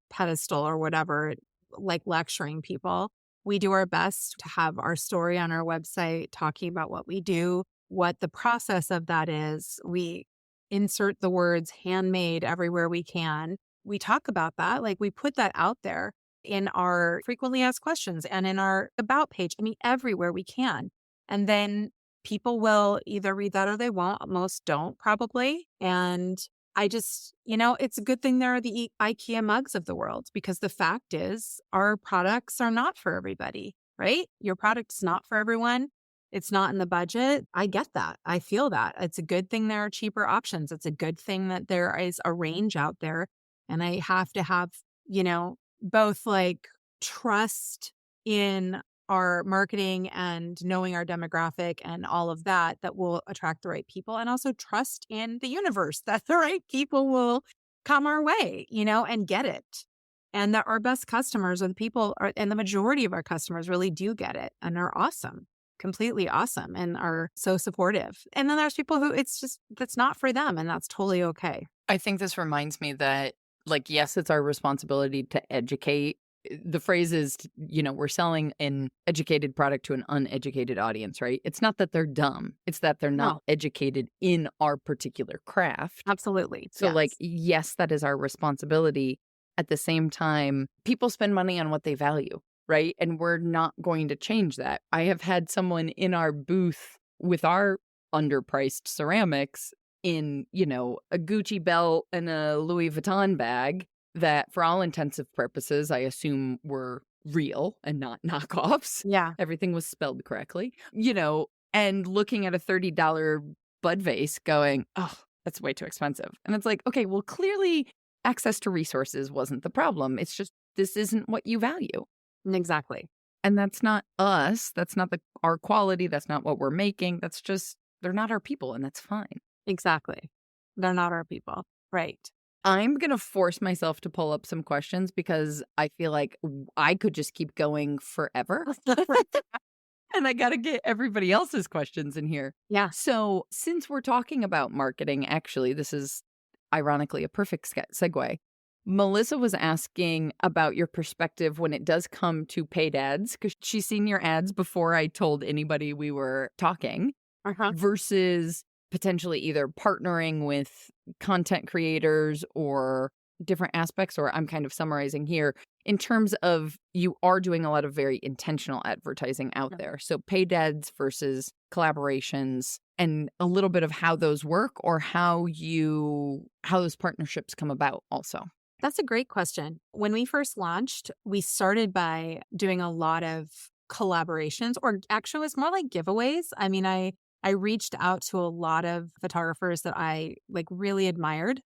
S2: pedestal or whatever, like lecturing people. We do our best to have our story on our website, talking about what we do, what the process of that is. We insert the words handmade everywhere we can. We talk about that. Like we put that out there in our frequently asked questions and in our about page. I mean, everywhere we can. And then people will either read that or they won't. Most don't probably. And I just, it's a good thing there are the IKEA mugs of the world, because the fact is our products are not for everybody, right? Your product's not for everyone. It's not in the budget. I get that. I feel that. It's a good thing there are cheaper options. It's a good thing that there is a range out there. And I have to have, both like trust in our marketing and knowing our demographic and all of that will attract the right people, and also trust in the universe that the right people will come our way, and get it. And that our best customers and the majority of our customers really do get it and are awesome, completely awesome, and are so supportive. And then there's people who that's not for them, and that's totally okay.
S3: I think this reminds me that, like, yes, it's our responsibility to educate. The phrase is, we're selling an educated product to an uneducated audience, right? It's not that they're dumb. It's that they're not educated in our particular craft.
S2: Absolutely.
S3: So yes, that is our responsibility. At the same time, people spend money on what they value, right? And we're not going to change that. I have had someone in our booth with our underpriced ceramics in, a Gucci belt and a Louis Vuitton bag that, for all intensive purposes, I assume were real and not knockoffs.
S2: Yeah.
S3: Everything was spelled correctly, and looking at a $30 bud vase going, oh, that's way too expensive. And it's like, okay, well, clearly access to resources wasn't the problem. It's just, this isn't what you value.
S2: Exactly.
S3: And that's not us. That's not our quality. That's not what we're making. That's just, they're not our people, and that's fine.
S2: Exactly. They're not our people. Right.
S3: I'm going to force myself to pull up some questions because I feel like I could just keep going forever. And I got to get everybody else's questions in here.
S2: Yeah.
S3: So since we're talking about marketing, actually, this is ironically a perfect segue. Melissa was asking about your perspective when it does come to paid ads, because she's seen your ads before I told anybody we were talking,
S2: Uh-huh.
S3: versus potentially either partnering with content creators or different aspects, or I'm kind of summarizing here in terms of you are doing a lot of very intentional advertising out
S2: Yeah.
S3: there. So paid ads versus collaborations, and a little bit of how those work or how those partnerships come about also.
S2: That's a great question. When we first launched, we started by doing a lot of collaborations, or actually it was more like giveaways. I mean, I reached out to a lot of photographers that I like really admired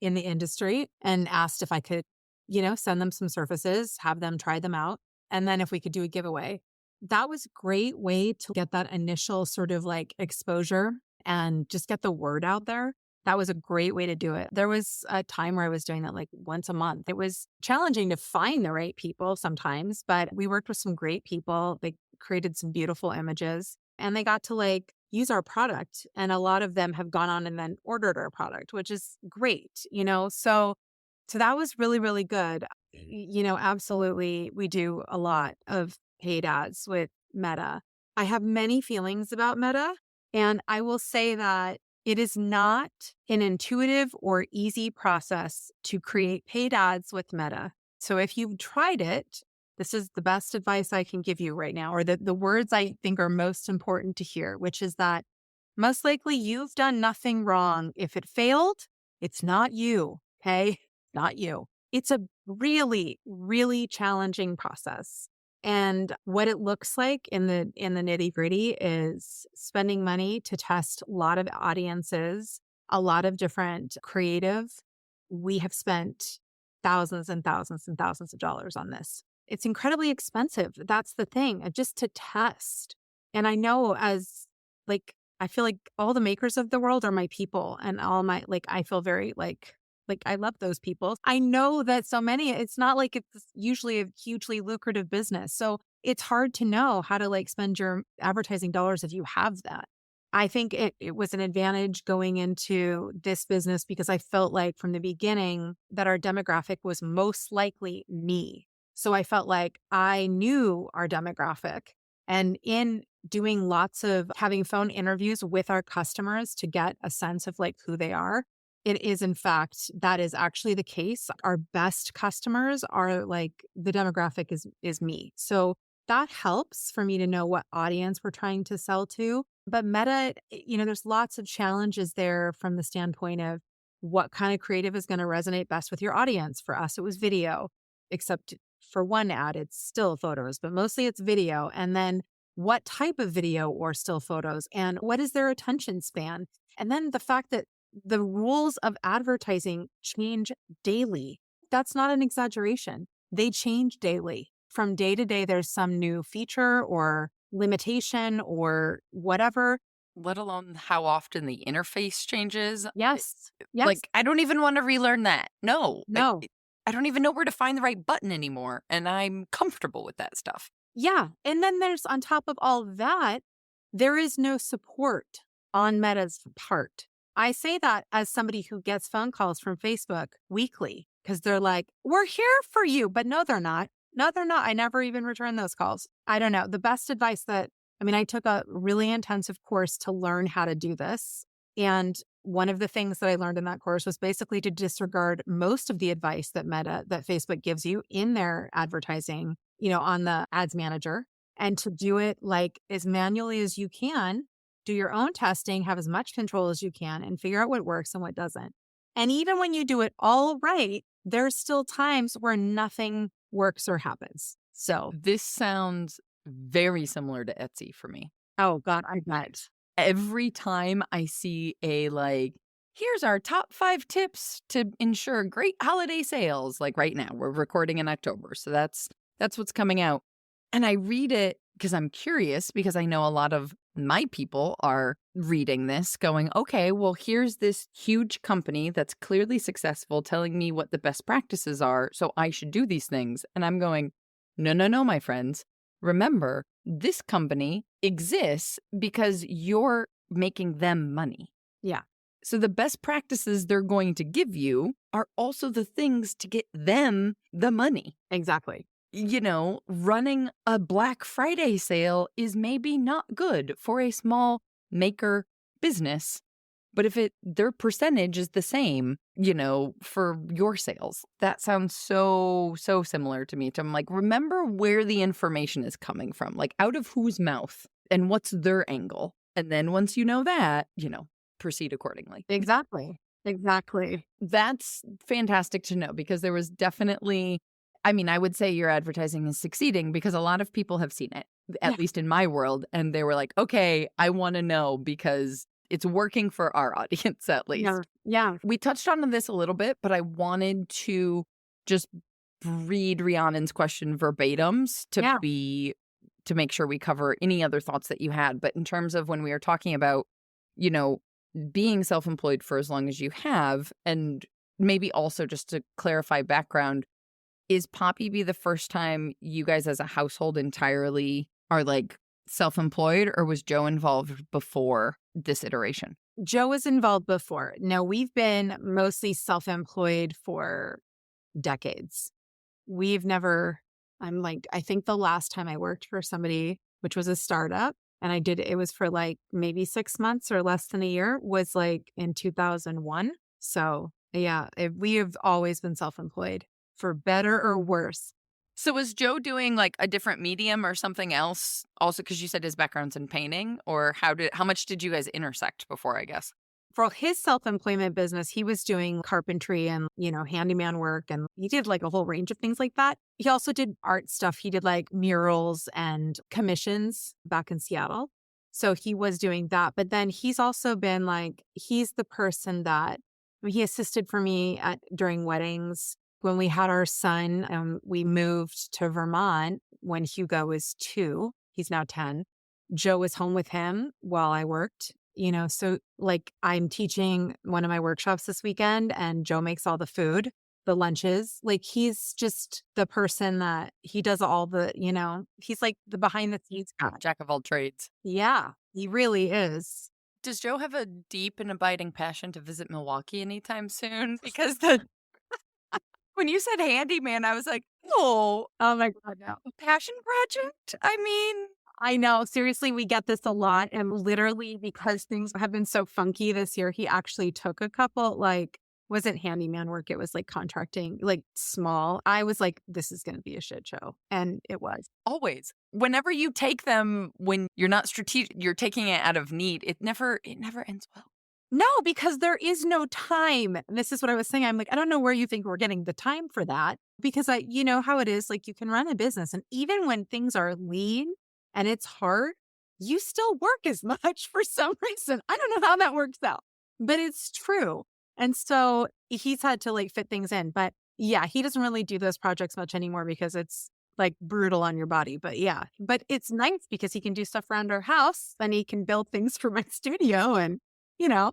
S2: in the industry and asked if I could, send them some surfaces, have them try them out, and then if we could do a giveaway. That was a great way to get that initial sort of like exposure and just get the word out there. That was a great way to do it. There was a time where I was doing that like once a month. It was challenging to find the right people sometimes, but we worked with some great people. They created some beautiful images and they got to like use our product. And a lot of them have gone on and then ordered our product, which is great. So that was really, really good. Absolutely. We do a lot of paid ads with Meta. I have many feelings about Meta. And I will say that it is not an intuitive or easy process to create paid ads with Meta. So if you've tried it, this is the best advice I can give you right now, or the words I think are most important to hear, which is that most likely you've done nothing wrong. If it failed, it's not you, okay? Not you. It's a really, really challenging process. And what it looks like in the nitty-gritty is spending money to test a lot of audiences, a lot of different creative. We have spent thousands and thousands and thousands of dollars on this. It's incredibly expensive. That's the thing, just to test. And I know I feel like all the makers of the world are my people, and all my, I feel very like I love those people. I know that so many, it's not like it's usually a hugely lucrative business. So it's hard to know how to spend your advertising dollars if you have that. I think it was an advantage going into this business because I felt like from the beginning that our demographic was most likely me. So I felt like I knew our demographic. And in doing lots of having phone interviews with our customers to get a sense of who they are, it is, in fact, that is actually the case. Our best customers are the demographic is me. So that helps for me to know what audience we're trying to sell to. But Meta, there's lots of challenges there from the standpoint of what kind of creative is going to resonate best with your audience. For us, it was video, except for one ad, it's still photos, but mostly it's video. And then what type of video or still photos, and what is their attention span? And then the fact that the rules of advertising change daily. That's not an exaggeration. They change daily. From day to day, there's some new feature or limitation or whatever.
S3: Let alone how often the interface changes.
S2: Yes. Yes.
S3: I don't even want to relearn that. No.
S2: No.
S3: I don't even know where to find the right button anymore. And I'm comfortable with that stuff.
S2: Yeah. And then there's, on top of all that, there is no support on Meta's part. I say that as somebody who gets phone calls from Facebook weekly because they're like, we're here for you. But no, they're not. No, they're not. I never even return those calls. I don't know. The best advice I took a really intensive course to learn how to do this. And one of the things that I learned in that course was basically to disregard most of the advice that Facebook gives you in their advertising, on the ads manager, and to do it as manually as you can. Do your own testing, have as much control as you can, and figure out what works and what doesn't. And even when you do it all right, there's still times where nothing works or happens. So
S3: this sounds very similar to Etsy for me.
S2: Oh God, I bet.
S3: Every time I see here's our top 5 tips to ensure great holiday sales. Right now, we're recording in October. So that's what's coming out. And I read it because I'm curious, because I know a lot of my people are reading this going, okay, well, here's this huge company that's clearly successful telling me what the best practices are, so I should do these things. And I'm going, no, my friends. Remember, this company exists because you're making them money.
S2: Yeah.
S3: So the best practices they're going to give you are also the things to get them the money.
S2: Exactly.
S3: Running a Black Friday sale is maybe not good for a small maker business. But if their percentage is the same, for your sales, that sounds so similar to me. I'm like, remember where the information is coming from, like out of whose mouth and what's their angle. And then once you know that, proceed accordingly.
S2: Exactly.
S3: That's fantastic to know, because there was definitely, I would say your advertising is succeeding because a lot of people have seen it, at least in my world. And they were like, okay, I want to know because it's working for our audience, at least.
S2: Yeah.
S3: We touched on this a little bit, but I wanted to just read Rhiannon's question verbatims to make sure we cover any other thoughts that you had. But in terms of when we are talking about, being self-employed for as long as you have, and maybe also just to clarify background, is Poppy Bee the first time you guys as a household entirely are like self-employed, or was Joe involved before this iteration?
S2: Joe was involved before. No, we've been mostly self-employed for decades. We've never, I think the last time I worked for somebody, which was a startup, and it was for like maybe 6 months or less than a year, was like in 2001. So yeah, we have always been self-employed, for better or worse.
S3: So was Joe doing like a different medium or something else also, because you said his background's in painting, or how much did you guys intersect before, I guess?
S2: For his self-employment business, he was doing carpentry and, handyman work, and he did like a whole range of things like that. He also did art stuff. He did like murals and commissions back in Seattle. So he was doing that. But then he's also been like, he's the person that he assisted for me during weddings. When we had our son, we moved to Vermont when Hugo was 2. He's now 10. Joe was home with him while I worked, so like I'm teaching one of my workshops this weekend and Joe makes all the food, the lunches. Like he's just the person that he does all the, he's like the behind the scenes guy.
S3: Jack of all trades.
S2: Yeah, he really is.
S3: Does Joe have a deep and abiding passion to visit Milwaukee anytime soon? Because when you said handyman, I was like, oh
S2: my God, no.
S3: Passion project?
S2: I know. Seriously, we get this a lot. And literally, because things have been so funky this year, he actually took a couple, wasn't handyman work. It was like contracting, like small. I was like, this is going to be a shit show. And it was.
S3: Always. Whenever you take them, when you're not strategic, you're taking it out of need. It never ends well.
S2: No, because there is no time. This is what I was saying. I'm like, I don't know where you think we're getting the time for that, because you know how it is. Like you can run a business, and even when things are lean and it's hard, you still work as much for some reason. I don't know how that works out, but it's true. And so he's had to like fit things in. But yeah, he doesn't really do those projects much anymore because it's like brutal on your body. But yeah, but it's nice because he can do stuff around our house and he can build things for my studio, and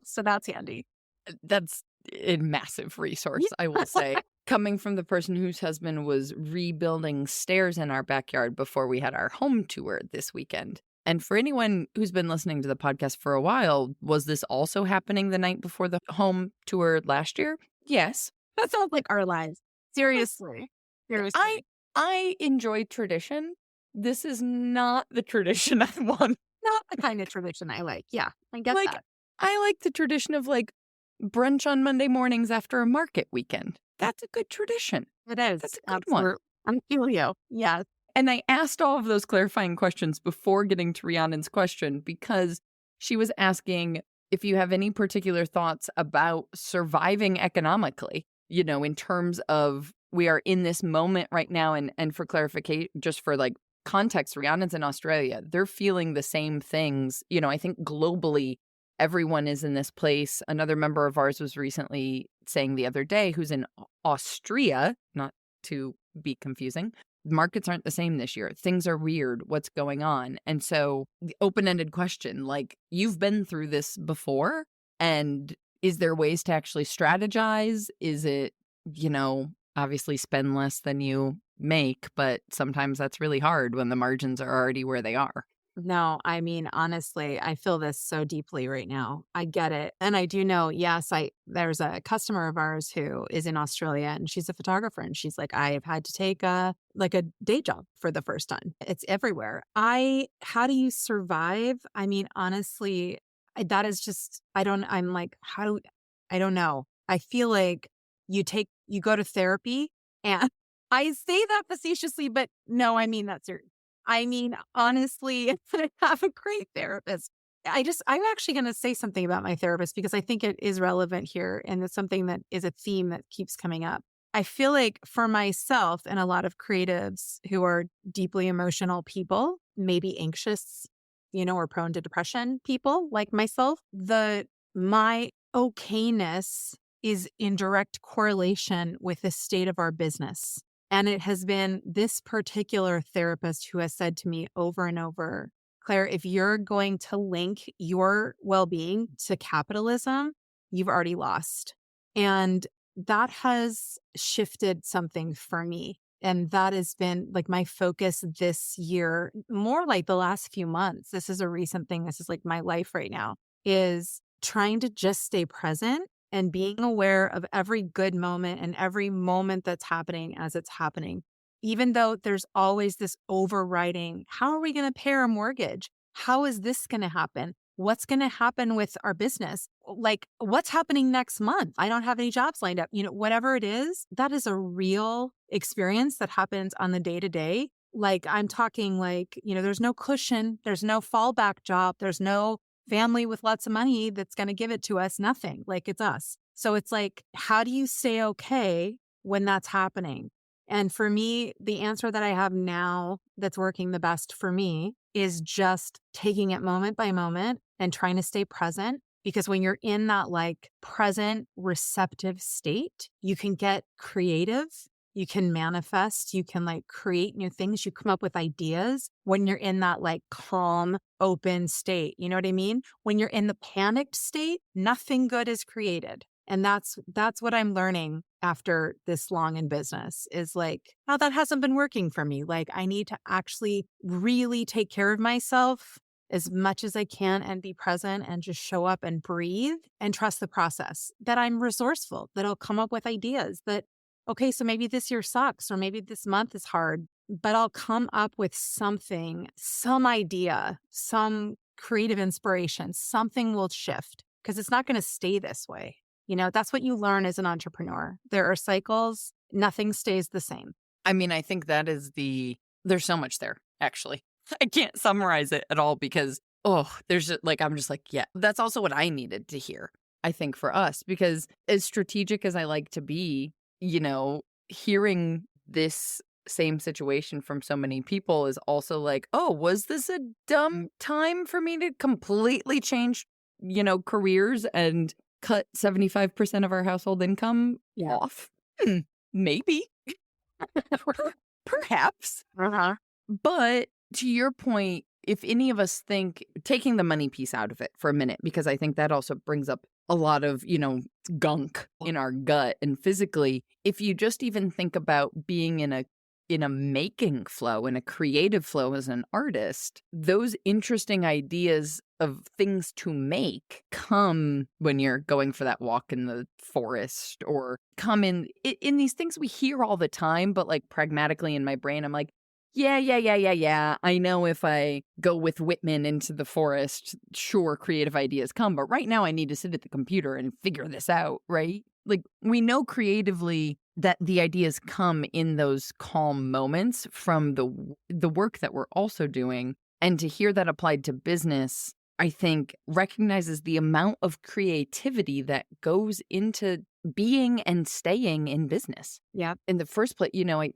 S2: so that's handy.
S3: That's a massive resource, I will say. Coming from the person whose husband was rebuilding stairs in our backyard before we had our home tour this weekend. And for anyone who's been listening to the podcast for a while, was this also happening the night before the home tour last year? Yes.
S2: That sounds like our lives. Seriously.
S3: I enjoy tradition. This is not the tradition I want.
S2: Not the kind of tradition I like. Yeah, I get that.
S3: I like the tradition of like brunch on Monday mornings after a market weekend. That's a good tradition.
S2: It is.
S3: That's a good one.
S2: I'm feeling you. Yeah.
S3: And I asked all of those clarifying questions before getting to Rhiannon's question, because she was asking if you have any particular thoughts about surviving economically, in terms of we are in this moment right now. And for clarification, just for like context, Rhiannon's in Australia. They're feeling the same things. I think globally, everyone is in this place. Another member of ours was recently saying the other day, who's in Austria, not to be confusing, markets aren't the same this year. Things are weird. What's going on? And so the open-ended question, like, you've been through this before, and is there ways to actually strategize? Is it, obviously spend less than you make, but sometimes that's really hard when the margins are already where they are.
S2: No, I mean, honestly, I feel this so deeply right now. I get it. And I do know, yes, there's a customer of ours who is in Australia and she's a photographer and she's like, I have had to take a day job for the first time. It's everywhere. How do you survive? I mean, honestly, that is just, I'm like, I don't know. I feel like you go to therapy and I say that facetiously, but no, I mean, I mean, honestly, I have a great therapist. I'm actually going to say something about my therapist because I think it is relevant here. And it's something that is a theme that keeps coming up. I feel like for myself and a lot of creatives who are deeply emotional people, maybe anxious, or prone to depression people like myself, my okayness is in direct correlation with the state of our business. And it has been this particular therapist who has said to me over and over, Claire, if you're going to link your well-being to capitalism, you've already lost. And that has shifted something for me. And that has been like my focus this year, more like the last few months. This is a recent thing. This is like my life right now, is trying to just stay present and being aware of every good moment and every moment that's happening as it's happening. Even though there's always this overriding, how are we going to pay our mortgage? How is this going to happen? What's going to happen with our business? Like, what's happening next month? I don't have any jobs lined up. Whatever it is, that is a real experience that happens on the day to day. Like, I'm talking like, there's no cushion, there's no fallback job, there's no family with lots of money that's going to give it to us, nothing. Like, it's us. So it's like, how do you stay okay when that's happening? And for me, the answer that I have now that's working the best for me is just taking it moment by moment and trying to stay present. Because when you're in that like present receptive state, you can get creative, you can manifest, you can like create new things, you come up with ideas when you're in that like calm, open state. You know what I mean? When you're in the panicked state, nothing good is created. And that's what I'm learning after this long in business is like, oh, that hasn't been working for me. Like, I need to actually really take care of myself as much as I can and be present and just show up and breathe and trust the process, that I'm resourceful, that I'll come up with ideas that, okay, so maybe this year sucks or maybe this month is hard, but I'll come up with something, some idea, some creative inspiration, something will shift because it's not going to stay this way. That's what you learn as an entrepreneur. There are cycles. Nothing stays the same.
S3: I mean, I think there's so much there, actually. I can't summarize it at all because, there's just like, I'm just like, yeah, that's also what I needed to hear, I think, for us, because as strategic as I like to be, hearing this same situation from so many people is also like, oh, was this a dumb time for me to completely change, careers and cut 75% of our household income off? Maybe. Perhaps.
S2: Uh-huh.
S3: But to your point, if any of us think taking the money piece out of it for a minute, because I think that also brings up a lot of, gunk in our gut and physically, if you just even think about being in a making flow, in a creative flow as an artist, those interesting ideas of things to make come when you're going for that walk in the forest, or come in these things we hear all the time, but like pragmatically in my brain, I'm like, yeah. I know if I go with Whitman into the forest, sure, creative ideas come. But right now I need to sit at the computer and figure this out, right? Like, we know creatively that the ideas come in those calm moments from the work that we're also doing. And to hear that applied to business, I think recognizes the amount of creativity that goes into being and staying in business.
S2: Yeah.
S3: In the first place,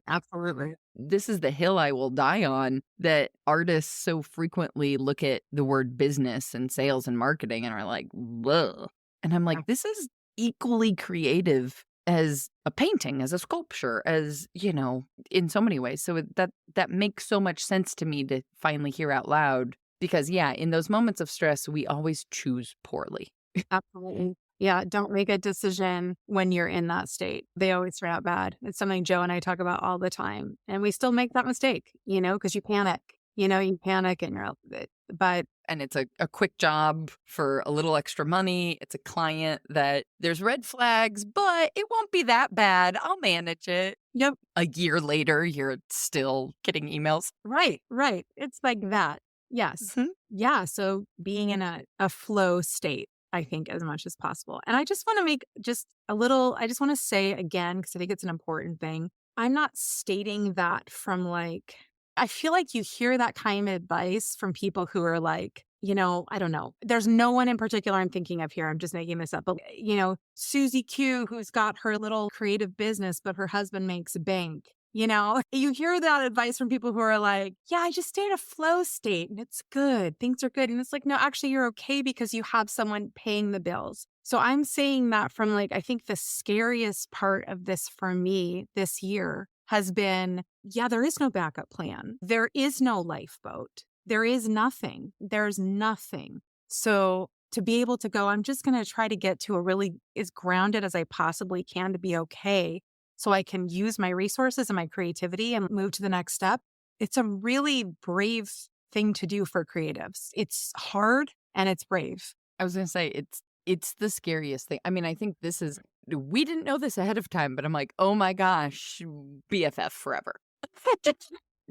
S2: Absolutely.
S3: this is the hill I will die on, that artists so frequently look at the word business and sales and marketing and are like, whoa. And I'm like, this is equally creative as a painting, as a sculpture, as, in so many ways. So that makes so much sense to me to finally hear out loud, because in those moments of stress, we always choose poorly.
S2: Absolutely. Yeah. Don't make a decision when you're in that state. They always turn out bad. It's something Joe and I talk about all the time. And we still make that mistake, because you panic. You panic and but
S3: And it's a quick job for a little extra money. It's a client that there's red flags, but it won't be that bad. I'll manage it.
S2: yep,
S3: A year later, you're still getting emails.
S2: right, right. It's like that. Yes.
S3: Mhm.
S2: Yeah. So being in a flow state, I think, as much as possible. And I just want to make I just want to say again, because I think it's an important thing. I'm not stating that from like, I feel like you hear that kind of advice from people who are like, I don't know. There's no one in particular I'm thinking of here. I'm just making this up. But, Susie Q, who's got her little creative business, but her husband makes bank. You hear that advice from people who are like, yeah, I just stay in a flow state and it's good. Things are good. And it's like, no, actually, you're okay because you have someone paying the bills. So I'm saying that from like, I think the scariest part of this for me this year has been, yeah, there is no backup plan. There is no lifeboat. There is nothing. There's nothing. So to be able to go, I'm just going to try to get to a really as grounded as I possibly can to be okay so I can use my resources and my creativity and move to the next step. It's a really brave thing to do for creatives. It's hard and it's brave.
S3: I was going to say, it's the scariest thing. I mean, I think we didn't know this ahead of time, but I'm like, oh my gosh, BFF forever.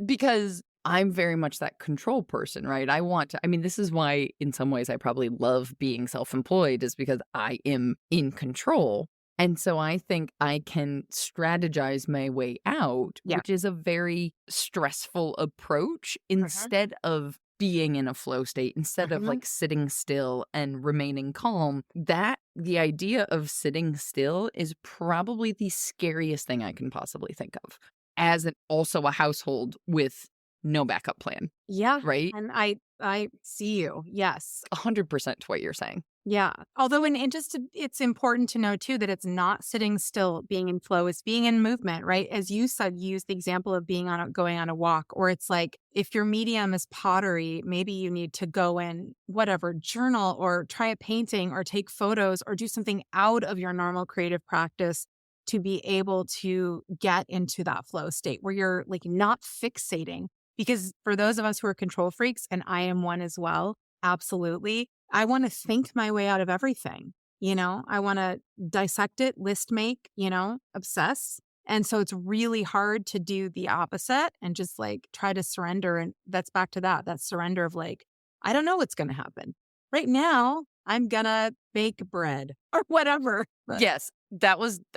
S3: Because I'm very much that control person, right? I mean, this is why in some ways I probably love being self-employed, is because I am in control. And so I think I can strategize my way out,
S2: Yeah.
S3: which is a very stressful approach instead of being in a flow state, instead of like sitting still and remaining calm. The idea of sitting still is probably the scariest thing I can possibly think of as also a household with no backup plan.
S2: Yeah.
S3: Right?
S2: And I see you. Yes.
S3: 100% to what you're saying.
S2: Yeah. Although, it's important to know too that it's not sitting still, being in flow, it's being in movement, right? As you said, you used the example of going on a walk, or it's like if your medium is pottery, maybe you need to go and journal or try a painting or take photos or do something out of your normal creative practice to be able to get into that flow state where you're like not fixating. Because for those of us who are control freaks, and I am one as well, absolutely, I want to think my way out of everything. I want to dissect it, list make, obsess. And so it's really hard to do the opposite and just like try to surrender. And that's back to that surrender of like, I don't know what's going to happen. Right now, I'm going to bake bread or whatever.
S3: Yes,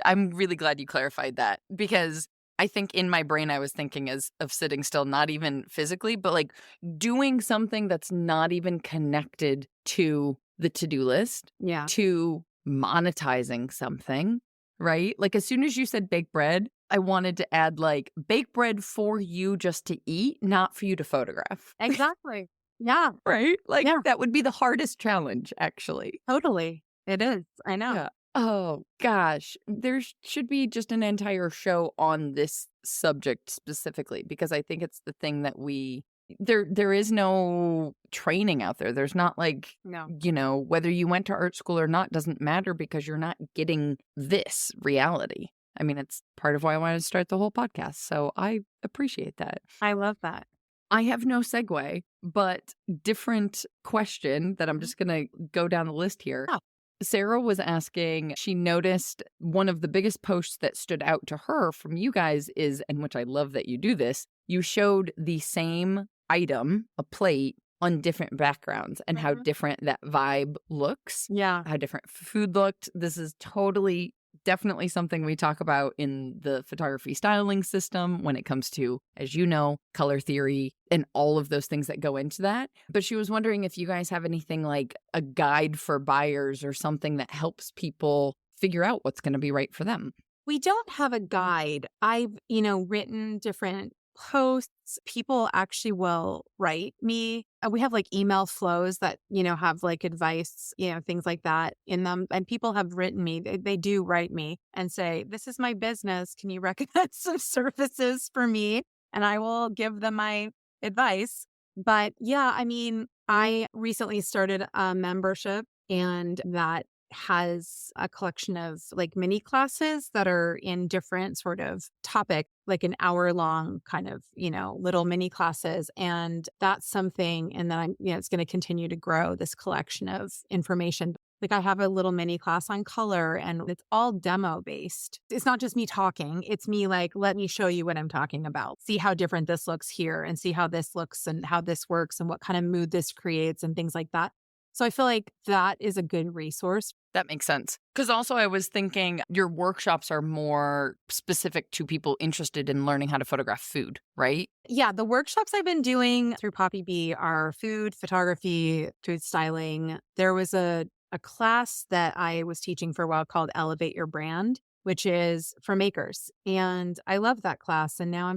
S3: I'm really glad you clarified that, because I think in my brain I was thinking of sitting still, not even physically, but like doing something that's not even connected to the to-do list,
S2: Yeah.
S3: to monetizing something, right? Like as soon as you said bake bread, I wanted to add like bake bread for you just to eat, not for you to photograph.
S2: Exactly. Yeah.
S3: Right? Like
S2: Yeah.
S3: that would be the hardest challenge, actually.
S2: Totally. It is. I know.
S3: Yeah. Oh, gosh. There should be just an entire show on this subject specifically, because I think it's the thing that there is no training out there. There's not like,
S2: No.
S3: Whether you went to art school or not doesn't matter, because you're not getting this reality. I mean, it's part of why I wanted to start the whole podcast. So I appreciate that.
S2: I love that.
S3: I have no segue, but different question that I'm just going to go down the list here.
S2: Oh.
S3: Sarah was asking, she noticed one of the biggest posts that stood out to her from you guys is, and which I love that you do this, you showed the same item, a plate, on different backgrounds and how different that vibe looks.
S2: Yeah.
S3: How different food looked. This is definitely something we talk about in the photography styling system when it comes to, as you know, color theory and all of those things that go into that. But she was wondering if you guys have anything like a guide for buyers or something that helps people figure out what's going to be right for them.
S2: We don't have a guide. I've, written different posts. People actually will write me. We have like email flows that, have like advice, things like that in them. And people have written me. They do write me and say, this is my business. Can you recommend some services for me? And I will give them my advice. But yeah, I mean, I recently started a membership, and that has a collection of like mini classes that are in different sort of topic, like an hour long kind of, little mini classes. And that's something. And then it's going to continue to grow this collection of information. Like I have a little mini class on color and it's all demo based. It's not just me talking. It's me like, let me show you what I'm talking about. See how different this looks here and see how this looks and how this works and what kind of mood this creates and things like that. So I feel like that is a good resource.
S3: That makes sense. Because also I was thinking your workshops are more specific to people interested in learning how to photograph food, right?
S2: Yeah, the workshops I've been doing through Poppy Bee are food, photography, food styling. There was a class that I was teaching for a while called Elevate Your Brand, which is for makers. And I love that class. And now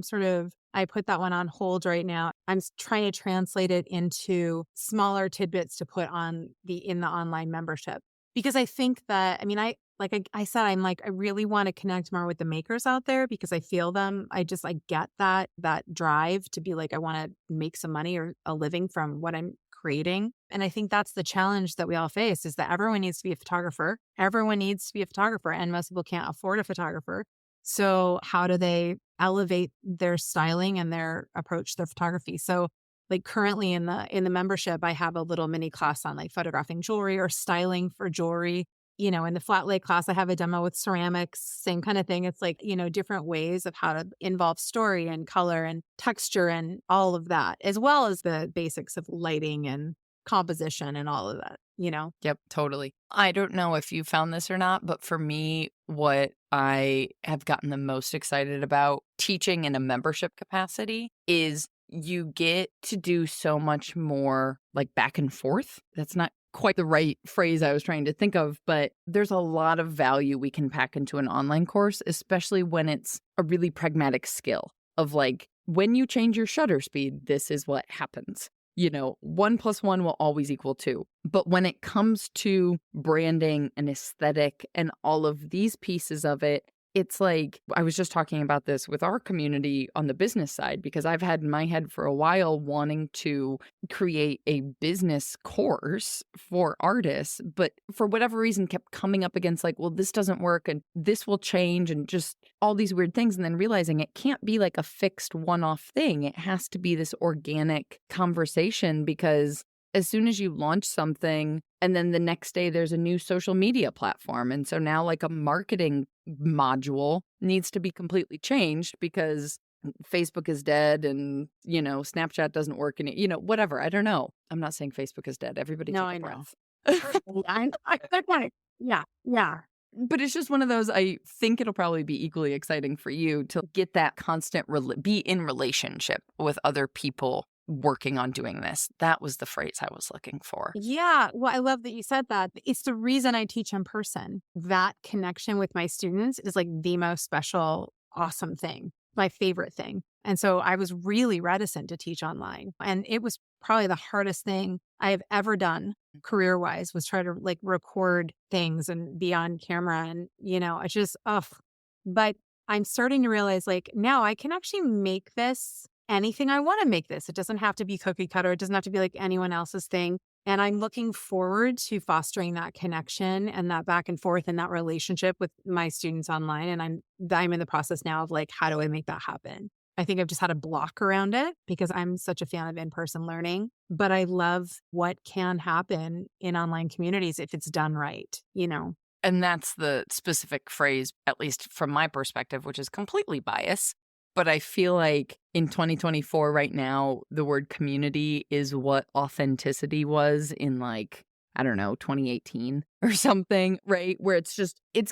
S2: I put that one on hold right now. I'm trying to translate it into smaller tidbits to put in the online membership. Because I think that, I said, I really want to connect more with the makers out there because I feel them. I get that drive to be like, I want to make some money or a living from what I'm creating. And I think that's the challenge that we all face is that everyone needs to be a photographer. Everyone needs to be a photographer and most people can't afford a photographer. So how do they elevate their styling and their approach to their photography? So like currently in the membership, I have a little mini class on like photographing jewelry or styling for jewelry. In the flat lay class, I have a demo with ceramics, same kind of thing. It's like, different ways of how to involve story and color and texture and all of that, as well as the basics of lighting and composition and all of that.
S3: Yep, totally. I don't know if you found this or not, but for me, what I have gotten the most excited about teaching in a membership capacity is you get to do so much more like back and forth. That's not quite the right phrase I was trying to think of, but there's a lot of value we can pack into an online course, especially when it's a really pragmatic skill of like, when you change your shutter speed, this is what happens. 1 + 1 will always equal 2. But when it comes to branding and aesthetic and all of these pieces of it, it's like, I was just talking about this with our community on the business side, because I've had in my head for a while wanting to create a business course for artists, but for whatever reason kept coming up against like, well, this doesn't work and this will change and just all these weird things. And then realizing it can't be like a fixed one-off thing. It has to be this organic conversation because as soon as you launch something and then the next day there's a new social media platform. And so now like a marketing module needs to be completely changed because Facebook is dead and, Snapchat doesn't work and, whatever. I don't know. I'm not saying Facebook is dead. Everybody
S2: No,
S3: take
S2: I
S3: a
S2: know.
S3: breath.
S2: Yeah.
S3: But it's just one of those, I think it'll probably be equally exciting for you to get that constant, be in relationship with other people working on doing this. That was the phrase I was looking for.
S2: Yeah. Well, I love that you said that. It's the reason I teach in person. That connection with my students is like the most special, awesome thing, my favorite thing. And so I was really reticent to teach online. And it was probably the hardest thing I have ever done career-wise was try to like record things and be on camera. And, it's just, but I'm starting to realize like now I can actually make this anything I want to make this. It doesn't have to be cookie cutter. It doesn't have to be like anyone else's thing. And I'm looking forward to fostering that connection and that back and forth and that relationship with my students online. And I'm in the process now of like, how do I make that happen? I think I've just had a block around it because I'm such a fan of in-person learning, but I love what can happen in online communities if it's done right,
S3: And that's the specific phrase, at least from my perspective, which is completely biased. But I feel like in 2024 right now, the word community is what authenticity was in like, I don't know, 2018 or something, right? Where it's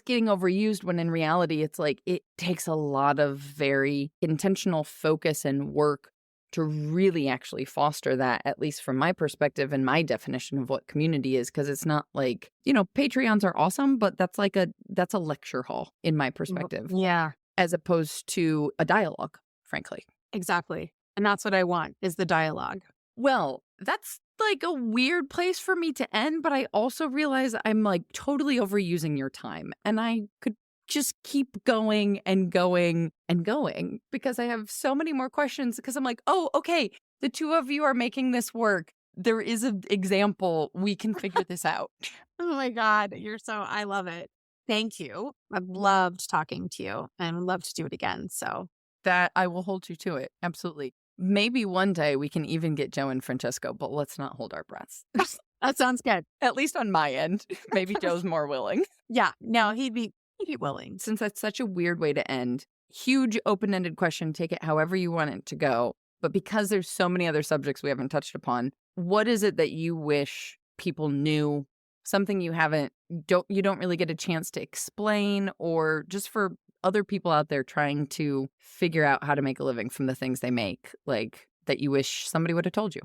S3: getting overused when in reality, it's like it takes a lot of very intentional focus and work to really actually foster that, at least from my perspective and my definition of what community is. Because it's not like, Patreons are awesome, but that's a lecture hall in my perspective.
S2: Yeah.
S3: As opposed to a dialogue, frankly.
S2: Exactly. And that's what I want is the dialogue.
S3: Well, that's like a weird place for me to end, but I also realize I'm like totally overusing your time and I could just keep going and going and going because I have so many more questions because I'm like, oh, okay, the two of you are making this work. There is an example. We can figure this out.
S2: Oh my God. I love it. Thank you. I've loved talking to you and would love to do it again. So
S3: That I will hold you to it. Absolutely. Maybe one day we can even get Joe and Francesco, but let's not hold our breaths.
S2: that sounds good.
S3: At least on my end. Maybe Joe's more willing.
S2: Yeah. No, he'd be willing.
S3: Since that's such a weird way to end, huge open-ended question, take it however you want it to go. But because there's so many other subjects we haven't touched upon, what is it that you wish people knew? Something you don't really get a chance to explain, or just for other people out there trying to figure out how to make a living from the things they make, like that you wish somebody would have told you.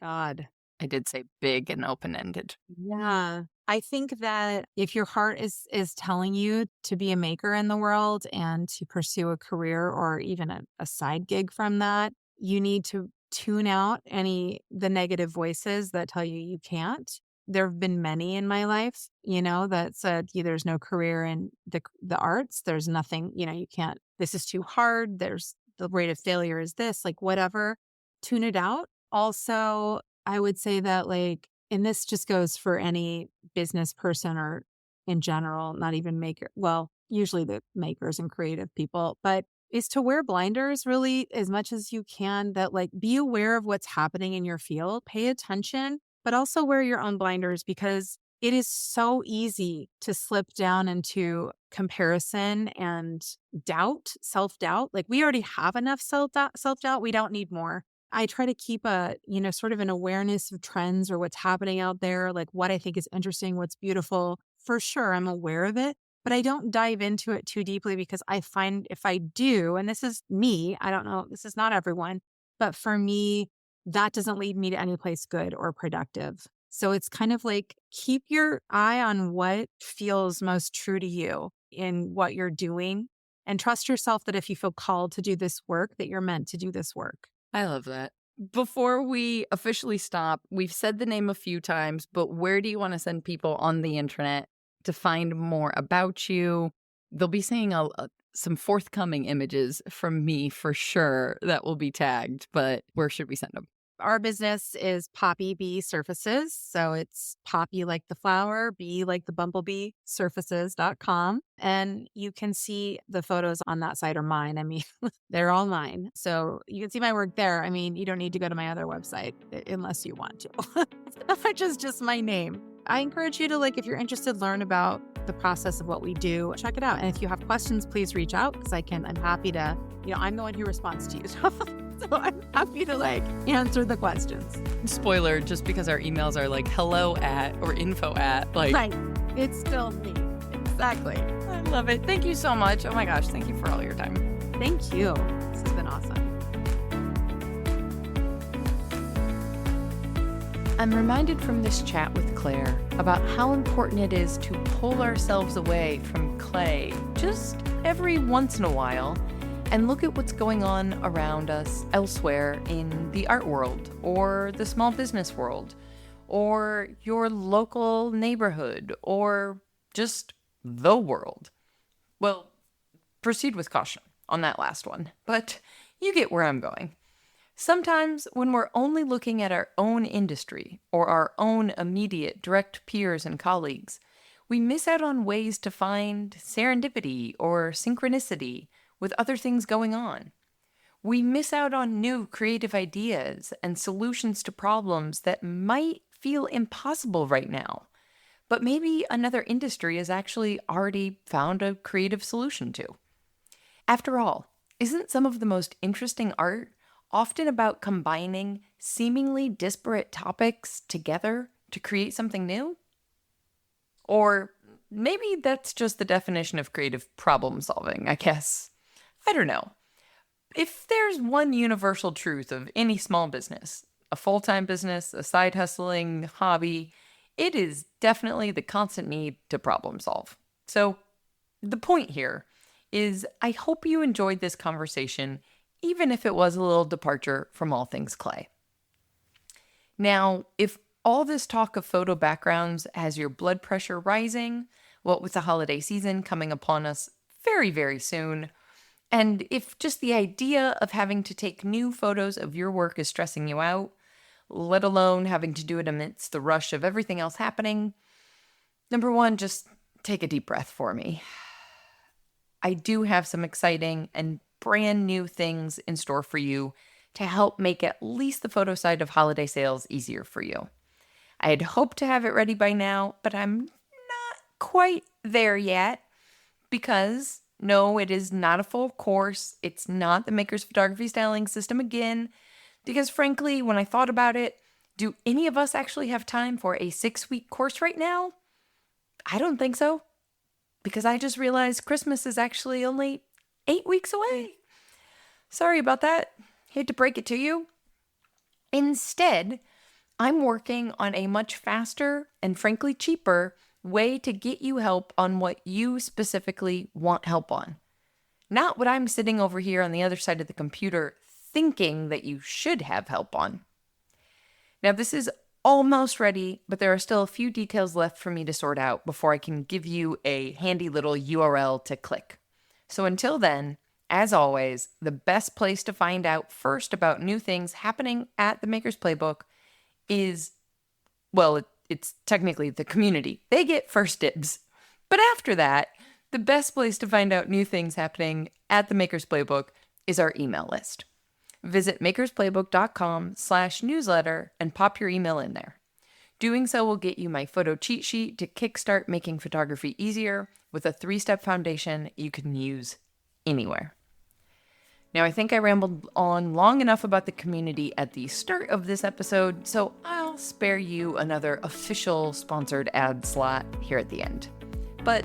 S2: God.
S3: I did say big and open-ended.
S2: Yeah. I think that if your heart is telling you to be a maker in the world and to pursue a career or even a side gig from that, you need to tune out the negative voices that tell you you can't. There have been many in my life, that said, there's no career in the arts. There's nothing, you can't, this is too hard. There's the rate of failure is this, like whatever. Tune it out. Also, I would say that and this just goes for any business person or in general, not even maker. Well, usually the makers and creative people, but is to wear blinders really as much as you can, that be aware of what's happening in your field, pay attention, but also wear your own blinders, because it is so easy to slip down into comparison and self-doubt. We already have enough self-doubt. We don't need more. I try to keep sort of an awareness of trends or what's happening out there, like what I think is interesting, what's beautiful. For sure, I'm aware of it, but I don't dive into it too deeply, because I find if I do, and this is me, I don't know, this is not everyone, but for me, that doesn't lead me to any place good or productive. So it's kind of keep your eye on what feels most true to you in what you're doing, and trust yourself that if you feel called to do this work, that you're meant to do this work.
S3: I love that. Before we officially stop, we've said the name a few times, but where do you want to send people on the internet to find more about you? They'll be seeing some forthcoming images from me for sure that will be tagged, but where should we send them?
S2: Our business is Poppy Bee Surfaces. So it's Poppy like the flower, bee like the bumblebee, surfaces.com. And you can see the photos on that site are mine. I mean, they're all mine. So you can see my work there. I mean, you don't need to go to my other website unless you want to, which is just my name. I encourage you to, if you're interested, learn about the process of what we do, check it out. And if you have questions, please reach out, because I'm happy to, I'm the one who responds to you. So I'm happy to answer the questions.
S3: Spoiler, just because our emails are hello at or info at
S2: Right. It's still me. Exactly.
S3: I love it. Thank you so much. Oh my gosh. Thank you for all your time.
S2: Thank you. This has been awesome.
S1: I'm reminded from this chat with Clare about how important it is to pull ourselves away from clay just every once in a while and look at what's going on around us elsewhere in the art world, or the small business world, or your local neighborhood, or just the world. Well, proceed with caution on that last one, but you get where I'm going. Sometimes when we're only looking at our own industry or our own immediate direct peers and colleagues, we miss out on ways to find serendipity or synchronicity with other things going on. We miss out on new creative ideas and solutions to problems that might feel impossible right now, but maybe another industry has actually already found a creative solution to. After all, isn't some of the most interesting art often about combining seemingly disparate topics together to create something new? Or maybe that's just the definition of creative problem solving, I guess. I don't know. If there's one universal truth of any small business, a full-time business, a side hustling hobby, it is definitely the constant need to problem solve. So the point here is I hope you enjoyed this conversation, even if it was a little departure from all things clay. Now, if all this talk of photo backgrounds has your blood pressure rising, what with the holiday season coming upon us very, very soon, and if just the idea of having to take new photos of your work is stressing you out, let alone having to do it amidst the rush of everything else happening, Number one, just take a deep breath for me. I do have some exciting and brand new things in store for you to help make at least the photo side of holiday sales easier for you. I had hoped to have it ready by now, but I'm not quite there yet because, no, it is not a full course. It's not the Maker's Photography Styling System again, because frankly, when I thought about it, do any of us actually have time for a 6-week course right now? I don't think so, because I just realized Christmas is actually only 8 weeks away. Sorry about that. Hate to break it to you. Instead, I'm working on a much faster and frankly cheaper way to get you help on what you specifically want help on. Not what I'm sitting over here on the other side of the computer thinking that you should have help on. Now, this is almost ready, but there are still a few details left for me to sort out before I can give you a handy little URL to click. So until then, as always, the best place to find out first about new things happening at the Maker's Playbook is, well, it's technically the community. They get first dibs. But after that, the best place to find out new things happening at the Maker's Playbook is our email list. Visit makersplaybook.com/newsletter and pop your email in there. Doing so will get you my photo cheat sheet to kickstart making photography easier with a 3-step foundation you can use anywhere. Now, I think I rambled on long enough about the community at the start of this episode, so I'll spare you another official sponsored ad slot here at the end. But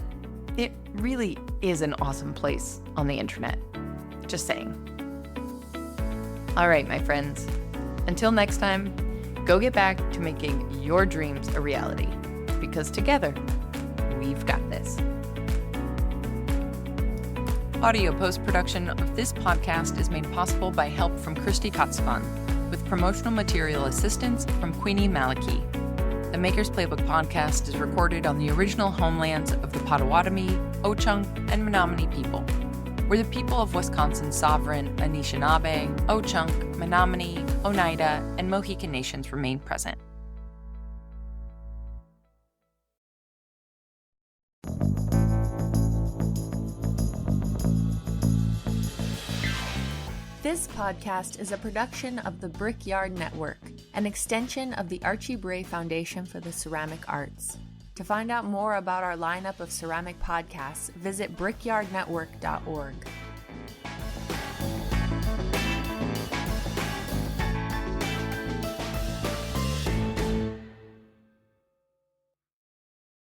S1: it really is an awesome place on the internet. Just saying. All right, my friends. Until next time, go get back to making your dreams a reality, because together, we've got this. Audio post-production of this podcast is made possible by help from Christy Kotsavan, with promotional material assistance from Queenie Maliki. The Maker's Playbook podcast is recorded on the original homelands of the Potawatomi, Ho-Chunk, and Menominee people, where the people of Wisconsin's sovereign Anishinaabe, Ho-Chunk, Menominee, Oneida, and Mohican nations remain present.
S4: This podcast is a production of the Brickyard Network, an extension of the Archie Bray Foundation for the Ceramic Arts. To find out more about our lineup of ceramic podcasts, visit brickyardnetwork.org.